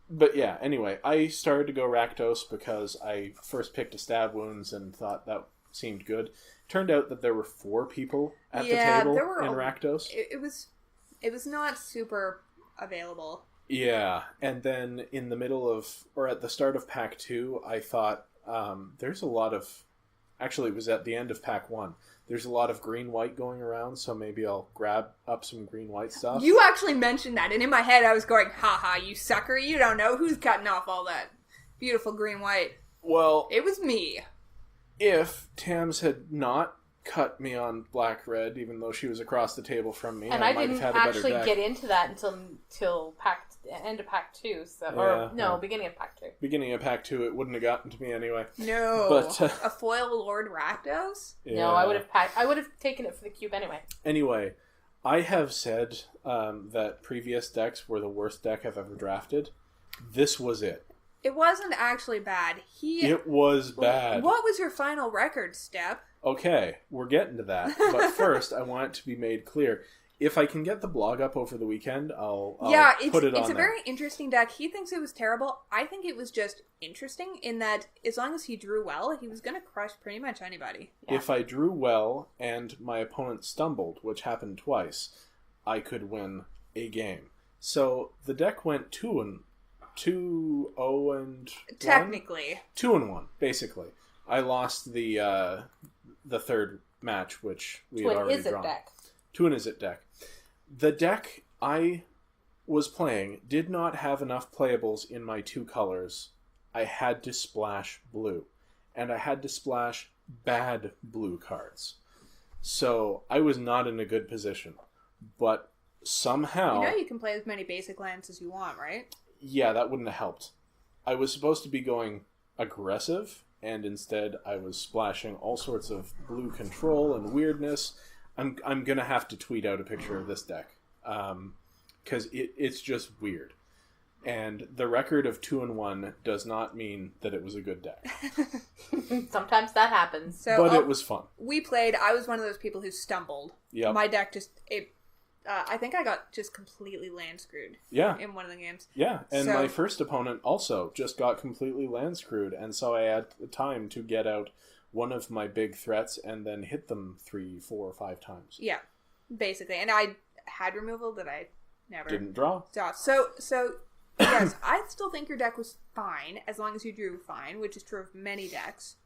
But yeah, anyway, I started to go Rakdos because I first picked a stab wounds and thought that seemed good. Turned out that there were 4 people at the table in Rakdos. It was not super available. Yeah, and then in the middle of, or at the start of Pack 2, I thought, there's a lot of, actually it was at the end of Pack 1, there's a lot of green-white going around, so maybe I'll grab up some green-white stuff. You actually mentioned that, and in my head I was going, haha, you sucker, you don't know who's cutting off all that beautiful green-white. Well, It was me. if Tams had not cut me on black-red, even though she was across the table from me, And I I might didn't have had a better actually deck. get into that until end of Pack 2, beginning of Pack 2. Beginning of Pack 2, it wouldn't have gotten to me anyway. No. But, a foil Lord Rakdos? Yeah. No, I would have taken it for the cube anyway. Anyway, I have said that previous decks were the worst deck I've ever drafted. This was it. It wasn't actually bad. It was bad. What was your final record, Step? Okay, we're getting to that. But first, I want it to be made clear. If I can get the blog up over the weekend, I'll put it on it's a there. very interesting deck. He thinks it was terrible. I think it was just interesting in that as long as he drew well, he was going to crush pretty much anybody. Yeah. If I drew well and my opponent stumbled, which happened twice, I could win a game. So the deck went 2-0 and Technically. 2-1, basically. I lost the third match, which we had already drawn. deck. To an Izzet deck. The deck I was playing did not have enough playables in my 2 colors. I had to splash blue. And I had to splash bad blue cards. So I was not in a good position. But somehow... You know you can play as many basic lands as you want, right? Yeah, that wouldn't have helped. I was supposed to be going aggressive, and instead I was splashing all sorts of blue control and weirdness. I'm gonna have to tweet out a picture of this deck, because it's just weird. And the record of 2-1 does not mean that it was a good deck. Sometimes that happens. But it was fun. We played. I was one of those people who stumbled. Yep. My deck I think I got just completely land screwed. Yeah. In one of the games. Yeah, and So- my first opponent also just got completely land screwed, and so I had time to get out one of my big threats and then hit them 3, 4, or 5 times. Yeah, basically. And I had removal that I never Didn't draw. So yes, I still think your deck was fine as long as you drew fine, which is true of many decks.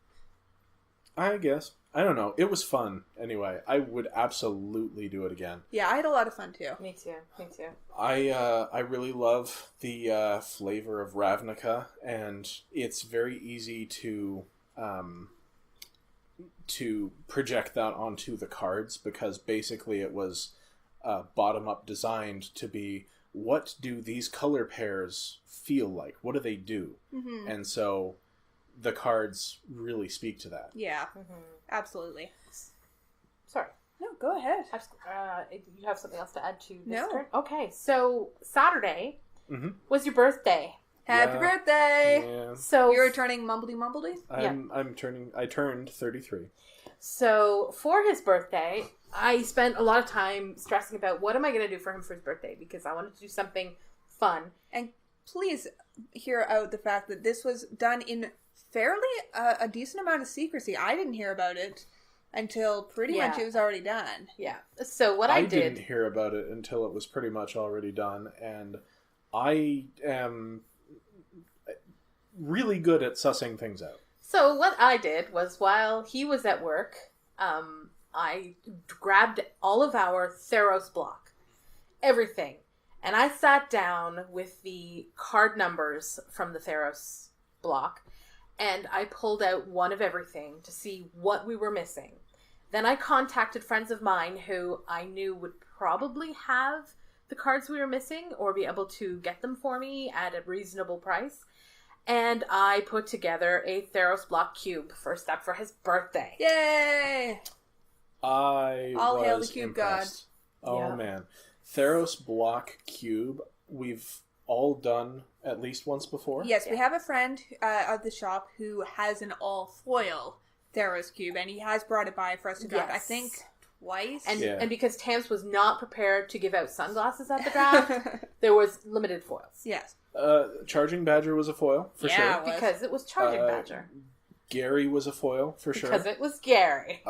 I guess. I don't know. It was fun. Anyway, I would absolutely do it again. Yeah, I had a lot of fun too. Me too. I really love the flavor of Ravnica, and it's very easy to project that onto the cards, because basically it was bottom-up designed to be, what do these color pairs feel like? What do they do? Mm-hmm. And so the cards really speak to that. Yeah, absolutely. Sorry. No, go ahead. You have something else to add to this No. turn? Okay, so Saturday was your birthday. Happy birthday! Yeah. So You're turning mumbledy? I turned 33. So for his birthday, I spent a lot of time stressing about what am I going to do for him for his birthday, because I wanted to do something fun. And please hear out the fact that this was done in fairly a decent amount of secrecy. I didn't hear about it until pretty much it was already done. Yeah. So what I did... didn't hear about it until it was pretty much already done, and I am really good at sussing things out. So what I did was, while he was at work, I grabbed all of our Theros block. Everything. And I sat down with the card numbers from the Theros block, and I pulled out one of everything to see what we were missing. Then I contacted friends of mine who I knew would probably have the cards we were missing, or be able to get them for me at a reasonable price. And I put together a Theros block cube first up for his birthday. Yay! All hail the cube impressed. Oh Yeah. man. Theros block cube, we've all done at least once before. Yes, we have a friend of the shop who has an all foil Theros cube, and he has brought it by for us to draft, I Yes. think, twice. And because Tams was not prepared to give out sunglasses at the draft, there was limited foils. Yes. Charging Badger was a foil, for Yeah, sure. it was. Because it was Charging Badger. Gary was a foil, for sure. Because it was Gary.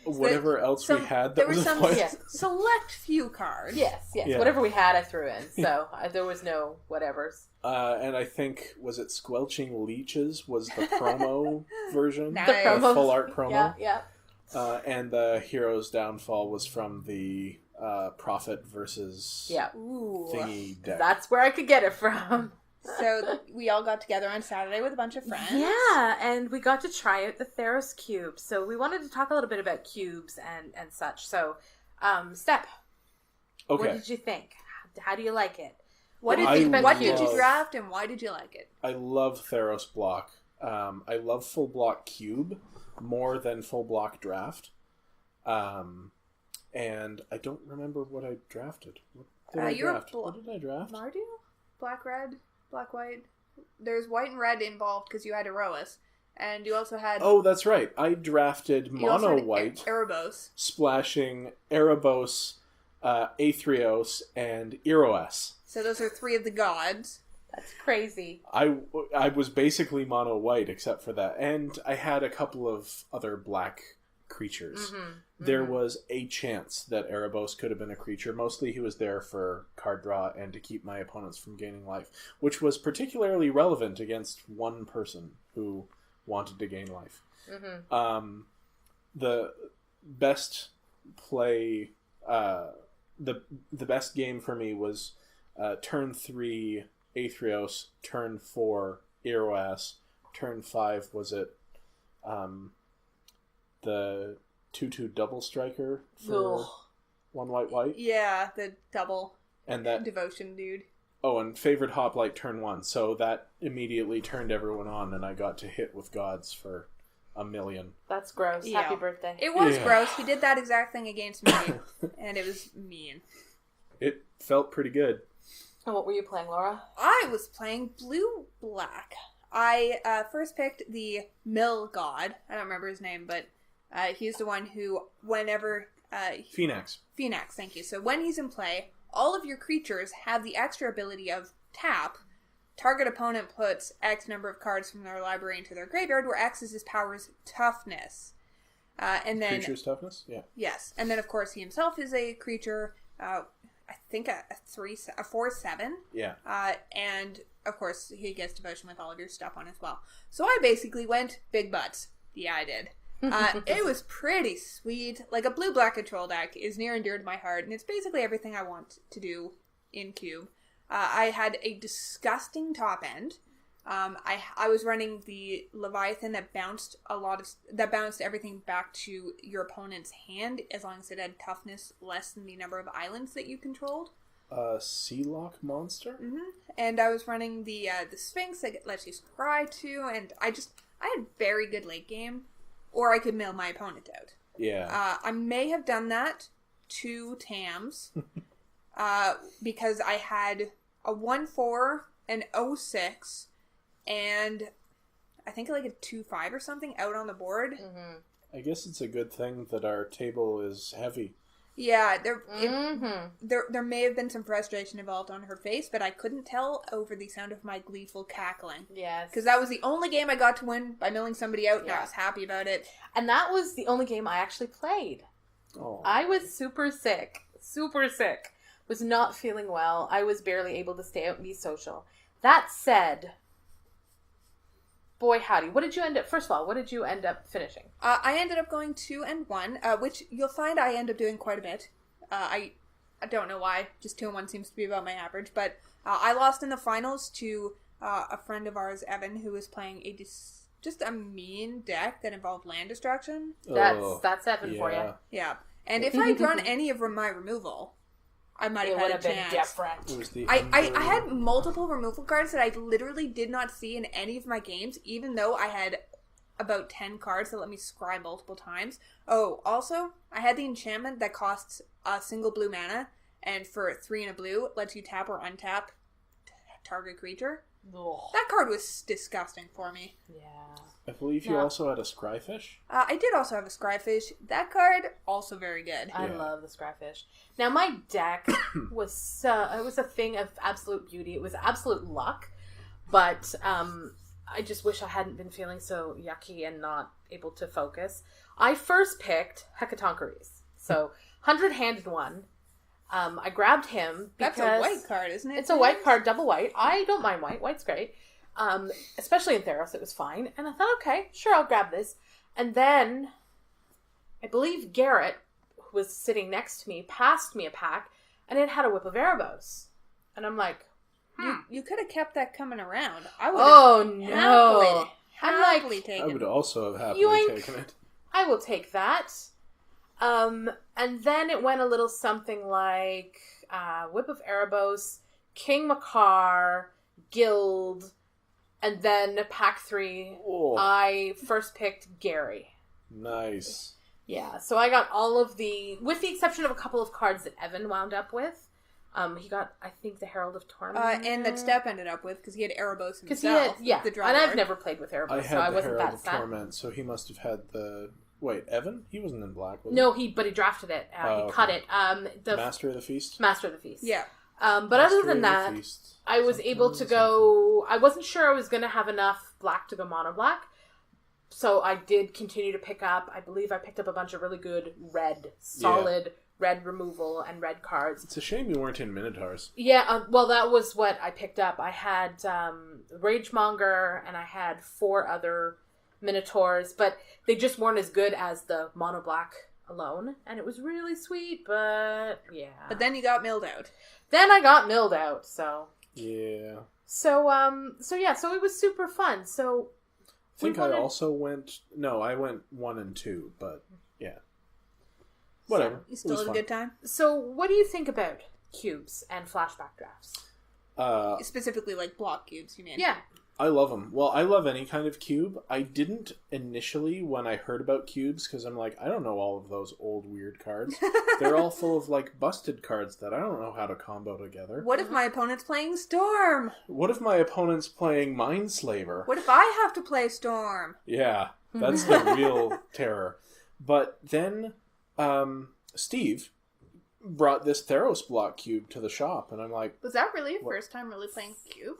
Whatever else we had that was a foil. Yeah. select few cards. Yes. Yeah. Whatever we had, I threw in. So there was no whatevers. And I think, was it Squelching Leeches was the promo version? Nice. The The promos. full art promo. Yeah. And the Hero's Downfall was from the Prophet versus Yeah. Ooh. thingy deck. That's where I could get it from. So we all got together on Saturday with a bunch of friends. Yeah, and we got to try out the Theros cube. So we wanted to talk a little bit about cubes and such. So, Step, Okay. what did you think? How do you like it? What did I you love- draft, and why did you like it? I love Theros block. I love full block cube more than full block draft. And I don't remember what I drafted. What did I you were draft? What did I draft? Mardu? Black, red, black, white. There's white and red involved because you had Erois. And you also had... Oh, that's right. I drafted you also mono had white, Erebos. splashing Erebos, Aetherios, and Eros. So those are 3 of the gods. That's crazy. I was basically mono white except for that. And I had a couple of other black creatures. There was a chance that Erebos could have been a creature. Mostly he was there for card draw and to keep my opponents from gaining life, which was particularly relevant against one person who wanted to gain life. The best play, the best game for me was turn 3 Aetherios, turn 4 Eros, turn 5 was it the 2/2 double striker for Ugh. 1 white, Yeah, the double and that devotion dude. and favored hoplite turn 1, so that immediately turned everyone on, and I got to hit with gods for 1,000,000. That's gross. Yeah. Happy birthday. It was Yeah. gross. He did that exact thing against me. And it was mean. It felt pretty good. And what were you playing, Laura? I was playing blue-black. I first picked the Mill God. I don't remember his name, but he's the one who, whenever... Phoenix. Phoenix, thank you. So when he's in play, all of your creatures have the extra ability of tap. Target opponent puts X number of cards from their library into their graveyard, where X is his power's toughness. And then... Creature's toughness? Yeah. Yes. And then, of course, he himself is a creature... I think a 4/7. Yeah. And of course he gets devotion with all of your stuff on as well. So I basically went big butts. Yeah, I did. It was pretty sweet. Like a blue-black control deck is near and dear to my heart, and it's basically everything I want to do in Cube. I had a disgusting top end. I was running the Leviathan that bounced everything back to your opponent's hand as long as it had toughness less than the number of islands that you controlled. Sea Lock monster? And I was running the Sphinx that lets you scry too, and I had very good late game, or I could mill my opponent out. Yeah. I may have done that to Tams, because I had a 1/4, an 0/6, and I think like a 2/5 or something out on the board. I guess it's a good thing that our table is heavy. Yeah, there may have been some frustration involved on her face, but I couldn't tell over the sound of my gleeful cackling. Yes. Because that was the only game I got to win by milling somebody out, and I Yeah. was happy about it. And that was the only game I actually played. Oh. I was super sick. Was not feeling well. I was barely able to stay out and be social. That said, boy howdy, what did you end up finishing? I ended up going 2-1, which you'll find I end up doing quite a bit. I don't know why, just 2-1 seems to be about my average, but I lost in the finals to a friend of ours, Evan, who was playing just a mean deck that involved land destruction. That's Evan for you. Yeah, and if I'd run any of my removal, I might It have would had have a been chance. different. It was the I had multiple removal cards that I literally did not see in any of my games, even though I had about 10 cards that let me scry multiple times. Oh, also, I had the enchantment that costs a single blue mana, and for 3 and a blue, lets you tap or untap target creature. Ugh. That card was disgusting for me. Yeah. I believe you also had a Scryfish. I did also have a Scryfish. That card, also very good. I love the Scryfish. Now, my deck was it was a thing of absolute beauty. It was absolute luck, but I just wish I hadn't been feeling so yucky and not able to focus. I first picked Hecatoncheires. So, 100-handed one. I grabbed him because... That's a white card, isn't it? It's a white card, double white. I don't mind white. White's great. Especially in Theros, it was fine. And I thought, okay, sure, I'll grab this. And then, I believe Garrett, who was sitting next to me, passed me a pack, and it had a Whip of Erebos. And I'm like, You could have kept that coming around. I would happily taken. I would also have happily taken it. I will take that. And then it went a little something like Whip of Erebos, King Makar, Guild, and then pack 3. Oh. I first picked Gary. Nice. Yeah, so I got all of with the exception of a couple of cards that Evan wound up with. He got, I think, the Herald of Torment. And that Step ended up with, because he had Erebos himself. Because he had, the draw and board. I've never played with Erebos, I so I had the wasn't Herald that of sad. Torment, so he must have had the... Wait, Evan? He wasn't in black, was No, but he drafted it. He cut it. The Master of the Feast? Master of the Feast. Yeah. But other than that, I was able to go... I wasn't sure I was going to have enough black to go mono black. So I did continue to pick up... I believe I picked up a bunch of really good solid red removal and red cards. It's a shame you weren't in Minotaurs. Yeah, well, that was what I picked up. I had Ragemonger, and I had 4 other Minotaurs, but they just weren't as good as the mono black alone, and it was really sweet, but yeah. But then you got milled out. Then I got milled out, so... Yeah. So it was super fun. So I think I also went... No, I went 1 and 2, but yeah. Whatever. You still had a good time? So what do you think about cubes and flashback drafts? Specifically like block cubes, you mean? Yeah. I love them. Well, I love any kind of cube. I didn't initially when I heard about cubes, because I'm like, I don't know all of those old weird cards. They're all full of like busted cards that I don't know how to combo together. What if my opponent's playing Storm? What if my opponent's playing Mindslaver? What if I have to play Storm? Yeah, that's the real terror. But then Steve brought this Theros block cube to the shop, and I'm like... Was that really your first time really playing cube?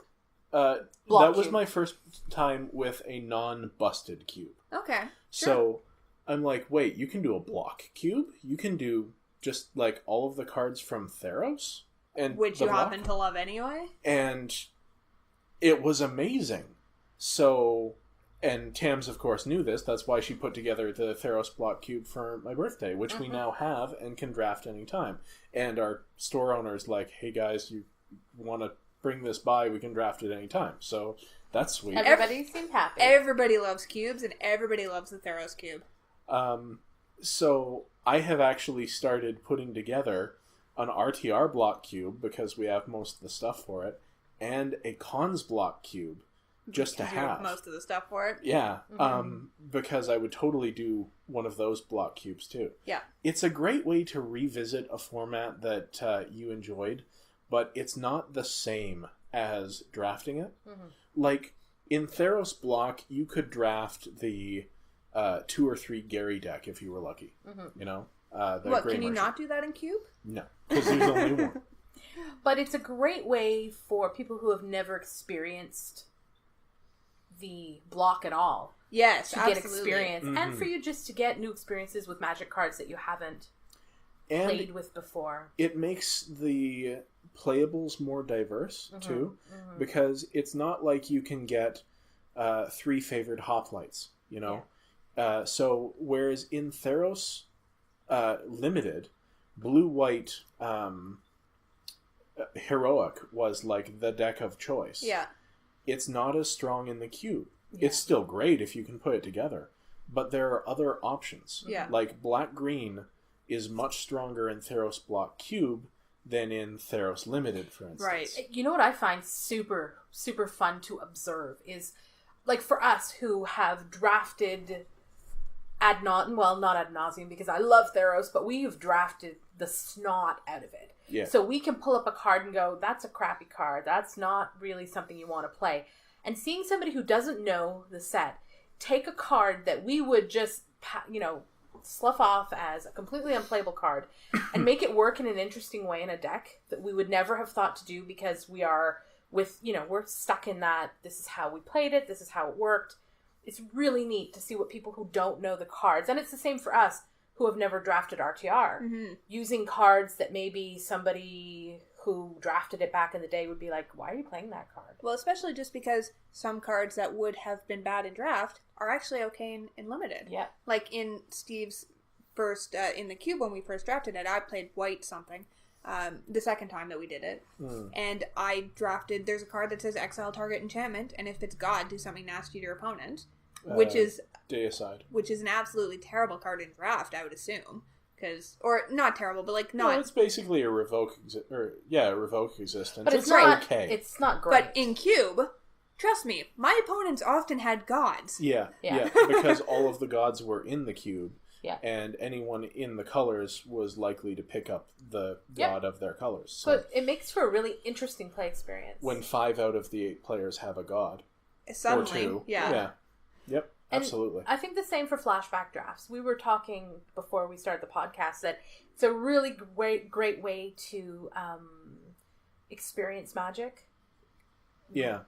That was my first time with a non-busted cube. Okay. Sure. So I'm like, wait, you can do a block cube? You can do just like all of the cards from Theros? And which you happen to love anyway? And it was amazing. So, and Tams of course knew this. That's why she put together the Theros block cube for my birthday, which we now have and can draft anytime. And our store owner's like, hey guys, you want to bring this by, we can draft it anytime. So that's sweet. Everybody seemed happy. Everybody loves cubes, and everybody loves the Theros cube. So I have actually started putting together an RTR block cube, because we have most of the stuff for it, and a cons block cube, just to have most of the stuff for it. Yeah, because I would totally do one of those block cubes too. Yeah. It's a great way to revisit a format that you enjoyed, but it's not the same as drafting it. Like, in Theros block, you could draft the 2 or 3 Gary deck if you were lucky. You know? What, can you not do that in Cube? No, because there's only one. But it's a great way for people who have never experienced the block at all. Yes, to get experience. And for you just to get new experiences with Magic cards that you haven't played with before. It makes the playables more diverse too, because it's not like you can get 3 favored hoplites, you know. So whereas in Theros Limited, blue-white heroic was like the deck of choice. Yeah, it's not as strong in the cube. It's still great if you can put it together, but there are other options. Like black-green is much stronger in Theros block cube than in Theros Limited, for instance. Right. You know what I find super, super fun to observe is, like, for us who have drafted not ad nauseum, because I love Theros, but we've drafted the snot out of it. Yeah. So we can pull up a card and go, that's a crappy card. That's not really something you want to play. And seeing somebody who doesn't know the set take a card that we would just, slough off as a completely unplayable card and make it work in an interesting way in a deck that we would never have thought to do, because we're stuck in that, this is how we played it, this is how it worked. It's really neat to see what people who don't know the cards, and it's the same for us who have never drafted RTR, using cards that maybe somebody who drafted it back in the day would be like, why are you playing that card? Well, especially just because some cards that would have been bad in draft are actually okay in limited. Yeah. Like in Steve's first, in the cube when we first drafted it, I played white something, the second time that we did it. And I drafted, there's a card that says exile target enchantment, and if it's God, do something nasty to your opponent, which is Deicide. Which is an absolutely terrible card in draft, I would assume. Or not terrible, but like not. Well, it's basically a revoke existence. But it's not not okay. It's not great. But in cube, trust me, my opponents often had gods. Yeah, because all of the gods were in the cube. Yeah. And anyone in the colors was likely to pick up the god of their colors. So it makes for a really interesting play experience. When 5 out of the 8 players have a god. Suddenly, or 2. yeah. Yep, absolutely. And I think the same for flashback drafts. We were talking before we started the podcast that it's a really great way to experience Magic. Yeah.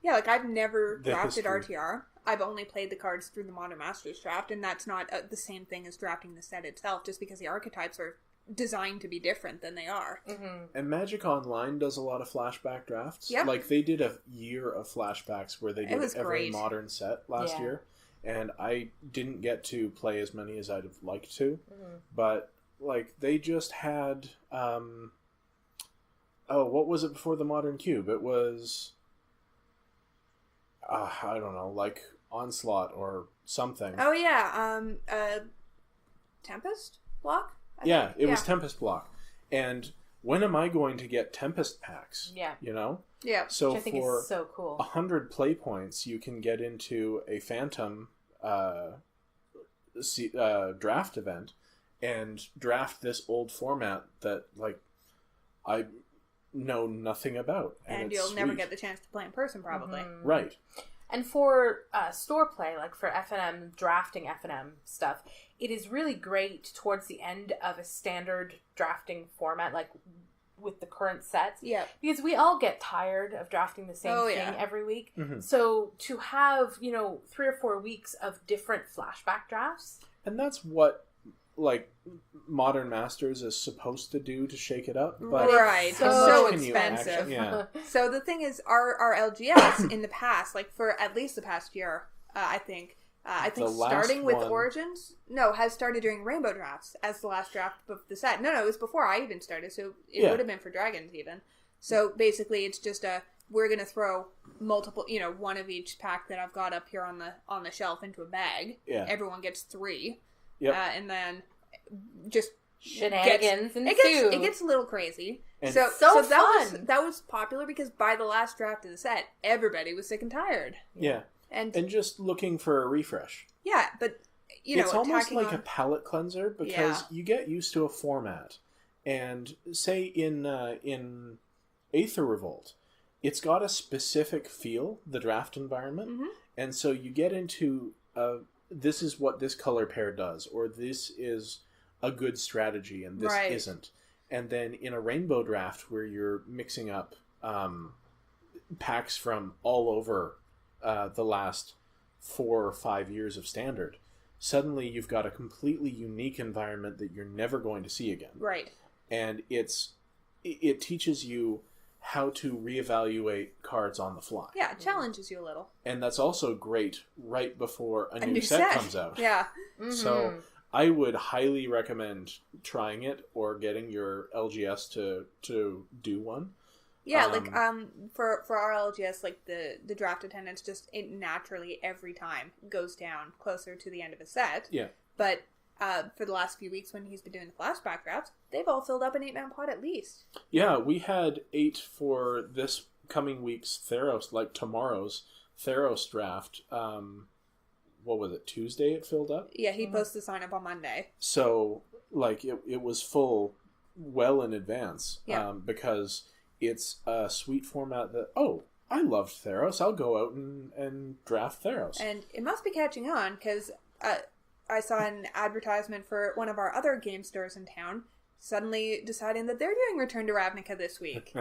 Yeah, like I've never The drafted history. RTR. I've only played the cards through the Modern Masters draft, and that's not the same thing as drafting the set itself, just because the archetypes are designed to be different than they are. And Magic Online does a lot of flashback drafts. Yep. Like, they did a year of flashbacks where they did every great. modern set last year. And I didn't get to play as many as I'd have liked to. But, like, they just had... what was it before the Modern Cube? It was... I don't know, like Onslaught or something. Oh yeah, Tempest block? It was Tempest block. And when am I going to get Tempest packs? Yeah. You know? Yeah. So Which I think for is so cool. 100 play points, you can get into a Phantom draft event and draft this old format that, like, I know nothing about. And it's you'll never sweet. get the chance to play in person, probably. Right. And for store play, like for FNM, drafting FNM stuff, it is really great towards the end of a standard drafting format, like with the current sets. Yeah. Because we all get tired of drafting the same thing every week. So to have, 3 or 4 weeks of different flashback drafts. And that's what, like, Modern Masters is supposed to do to shake it up. But right. how So much can you expensive. actually- So the thing is, our LGS in the past, like for at least the past year, I think The last starting with one- Origins, has started doing Rainbow drafts as the last draft of the set. No, it was before I even started, so it would have been for Dragons even. So basically, it's just we're gonna throw multiple, one of each pack that I've got up here on the shelf into a bag. Yeah. Everyone gets 3. Yep. And then just Shenanigans ensue. it gets a little crazy. And So fun. that was popular because by the last draft of the set, everybody was sick and tired. Yeah. And just looking for a refresh. Yeah, but It's almost attacking like on... a palate cleanser because you get used to a format. And say in Aether Revolt, it's got a specific feel, the draft environment. And so you get into this is what this color pair does, or this is a good strategy and this isn't. And then in a rainbow draft where you're mixing up packs from all over the last 4 or 5 years of Standard, suddenly you've got a completely unique environment that you're never going to see again. Right. And it teaches you how to reevaluate cards on the fly. Yeah, it challenges you a little. And that's also great right before a new set comes out. Yeah. So I would highly recommend trying it or getting your LGS to do one. Yeah, for our LGS, like the draft attendance just it naturally every time goes down closer to the end of a set. Yeah. But for the last few weeks when he's been doing the flashback drafts, they've all filled up an 8-man pot at least. Yeah, we had 8 for this coming week's Theros, like tomorrow's Theros draft. what was it, Tuesday it filled up? Yeah, he posted the sign up on Monday. So, like, it was full well in advance. Yeah. Because it's a sweet format that, I loved Theros. I'll go out and draft Theros. And it must be catching on, because I saw an advertisement for one of our other game stores in town suddenly deciding that they're doing Return to Ravnica this week.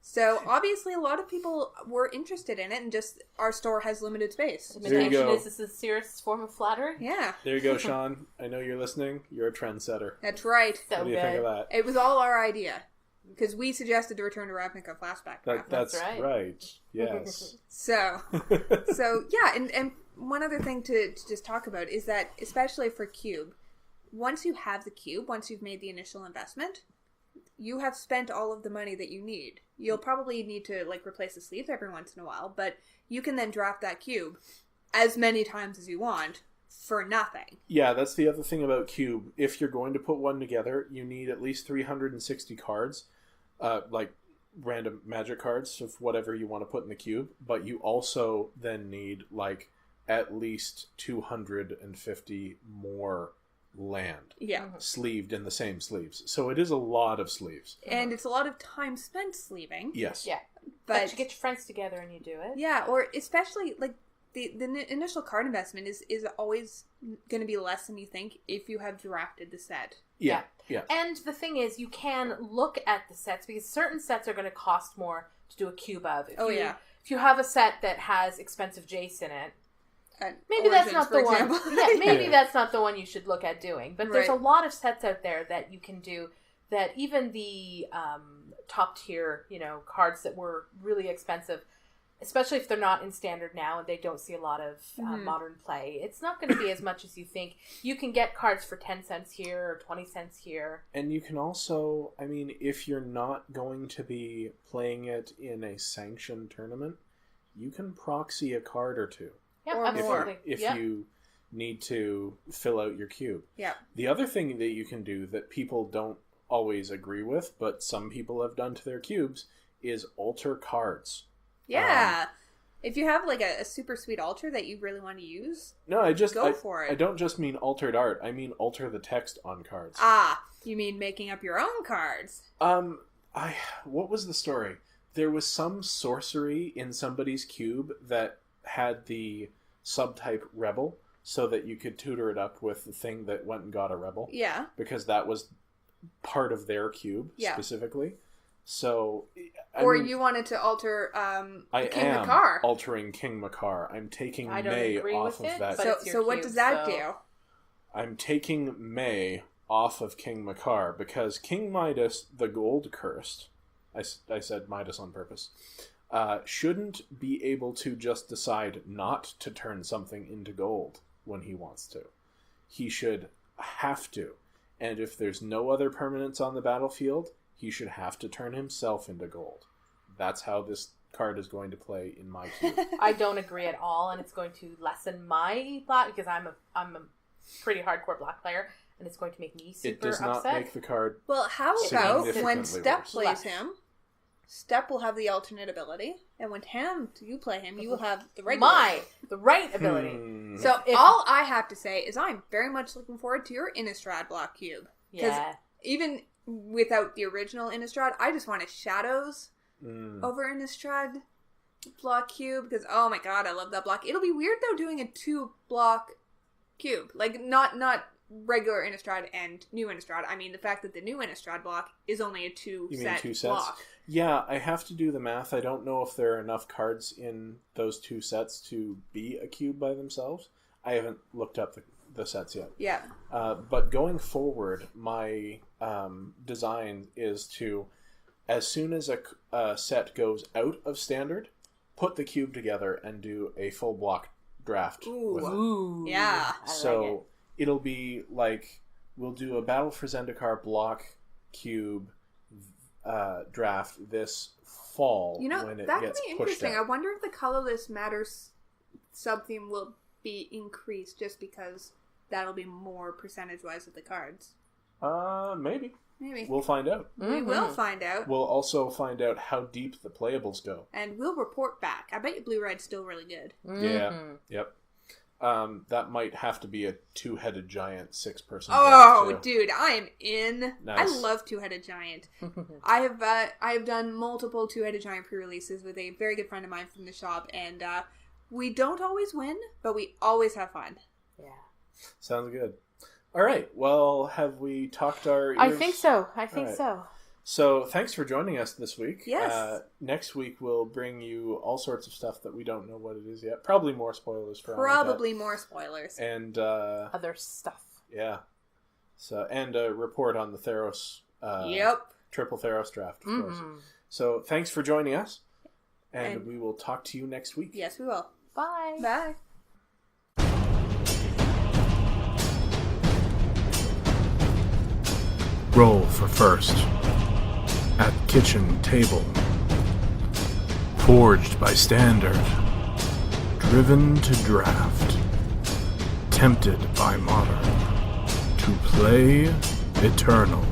So obviously a lot of people were interested in it, and just our store has limited space. Imitation is a sincerest form of flattery. Yeah. There you go, Sean. I know you're listening. You're a trendsetter. That's right. So What do you think of that? It was all our idea. Because we suggested the Return to Ravnica flashback draft. That's right. right. Yes. So yeah, and one other thing to just talk about is that, especially for Cube, once you have the Cube, once you've made the initial investment, you have spent all of the money that you need. You'll probably need to, like, replace the sleeves every once in a while, but you can then draft that Cube as many times as you want for nothing. Yeah, that's the other thing about Cube. If you're going to put one together, you need at least 360 cards, like random magic cards of whatever you want to put in the Cube, but you also then need, like, at least 250 more land. Yeah. Sleeved in the same sleeves. So it is a lot of sleeves. And it's a lot of time spent sleeving. Yes. Yeah. But you get your friends together and you do it. Yeah, or especially, like, the initial card investment is always going to be less than you think if you have drafted the set. Yeah. And the thing is, you can look at the sets, because certain sets are going to cost more to do a cube of. If you have a set that has expensive Jace in it, maybe that's not the one. Yeah, maybe that's not the one you should look at doing. But there's a lot of sets out there that you can do that even the top tier, cards that were really expensive, especially if they're not in standard now and they don't see a lot of modern play, it's not going to be as much as you think. You can get cards for 10 cents here or 20 cents here. And you can also, I mean, if you're not going to be playing it in a sanctioned tournament, you can proxy a card or two. Yeah, or absolutely. If you need to fill out your cube. Yeah. The other thing that you can do that people don't always agree with, but some people have done to their cubes, is alter cards. Yeah. If you have, like, a super sweet altar that you really want to use, go for it. I don't just mean altered art. I mean alter the text on cards. Ah, you mean making up your own cards? What was the story? There was some sorcery in somebody's cube that had the subtype rebel, so that you could tutor it up with the thing that went and got a rebel. Yeah. Because that was part of their cube specifically. So, you wanted to alter King Makar. Altering King Makar. I'm taking May off of that. So what does that do? I'm taking May off of King Makar because King Midas, the Gold Cursed, I said Midas on purpose, shouldn't be able to just decide not to turn something into gold when he wants to. He should have to. And if there's no other permanents on the battlefield, he should have to turn himself into gold. That's how this card is going to play in my cube. I don't agree at all, and it's going to lessen my black, because I'm a pretty hardcore black player, and it's going to make me super upset. It does not make the card. Well, how about when significantly Step worse. plays him? Step will have the alternate ability, and when you play him, you will have the regular. The right ability. So all I have to say is I'm very much looking forward to your Innistrad block cube. Yeah. Even without the original Innistrad, I just wanted shadows over Innistrad block cube, because oh my god, I love that block. It'll be weird though doing a 2-block cube, like not regular Innistrad and new Innistrad. I mean the fact that the new Innistrad block is only a 2-set block. Yeah, I have to do the math. I don't know if there are enough cards in those 2 sets to be a cube by themselves. I haven't looked up the sets yet. Yeah. But going forward, my design is to, as soon as a set goes out of standard, put the cube together and do a full block draft with it. Ooh. Yeah. So it'll be like, we'll do a Battle for Zendikar block cube draft this fall when it that gets could be pushed interesting. out. I wonder if the colorless matters sub-theme will be increased just because that'll be more percentage-wise of the cards. Maybe. Maybe. We'll find out. We will find out. We'll also find out how deep the playables go. And we'll report back. I bet you Blue-Red's still really good. Yeah. Yep. that might have to be a two-headed giant 6-person. Oh, draft, too. dude, I am in. Nice. I love Two-Headed Giant. I have done multiple Two-Headed Giant pre-releases with a very good friend of mine from the shop, and we don't always win, but we always have fun. Yeah. Sounds good. All right. Well, have we talked our ears? I think so. Right. So. So, thanks for joining us this week. Yes. Next week, we'll bring you all sorts of stuff that we don't know what it is yet. Probably more spoilers for Probably more spoilers. And, Other stuff. yeah. So, and a report on the Theros, Yep. triple Theros draft, of course. So, thanks for joining us. And we will talk to you next week. Yes, we will. Bye. Bye. Roll for first. At kitchen table. Forged by standard. Driven to draft. Tempted by modern. To play eternal.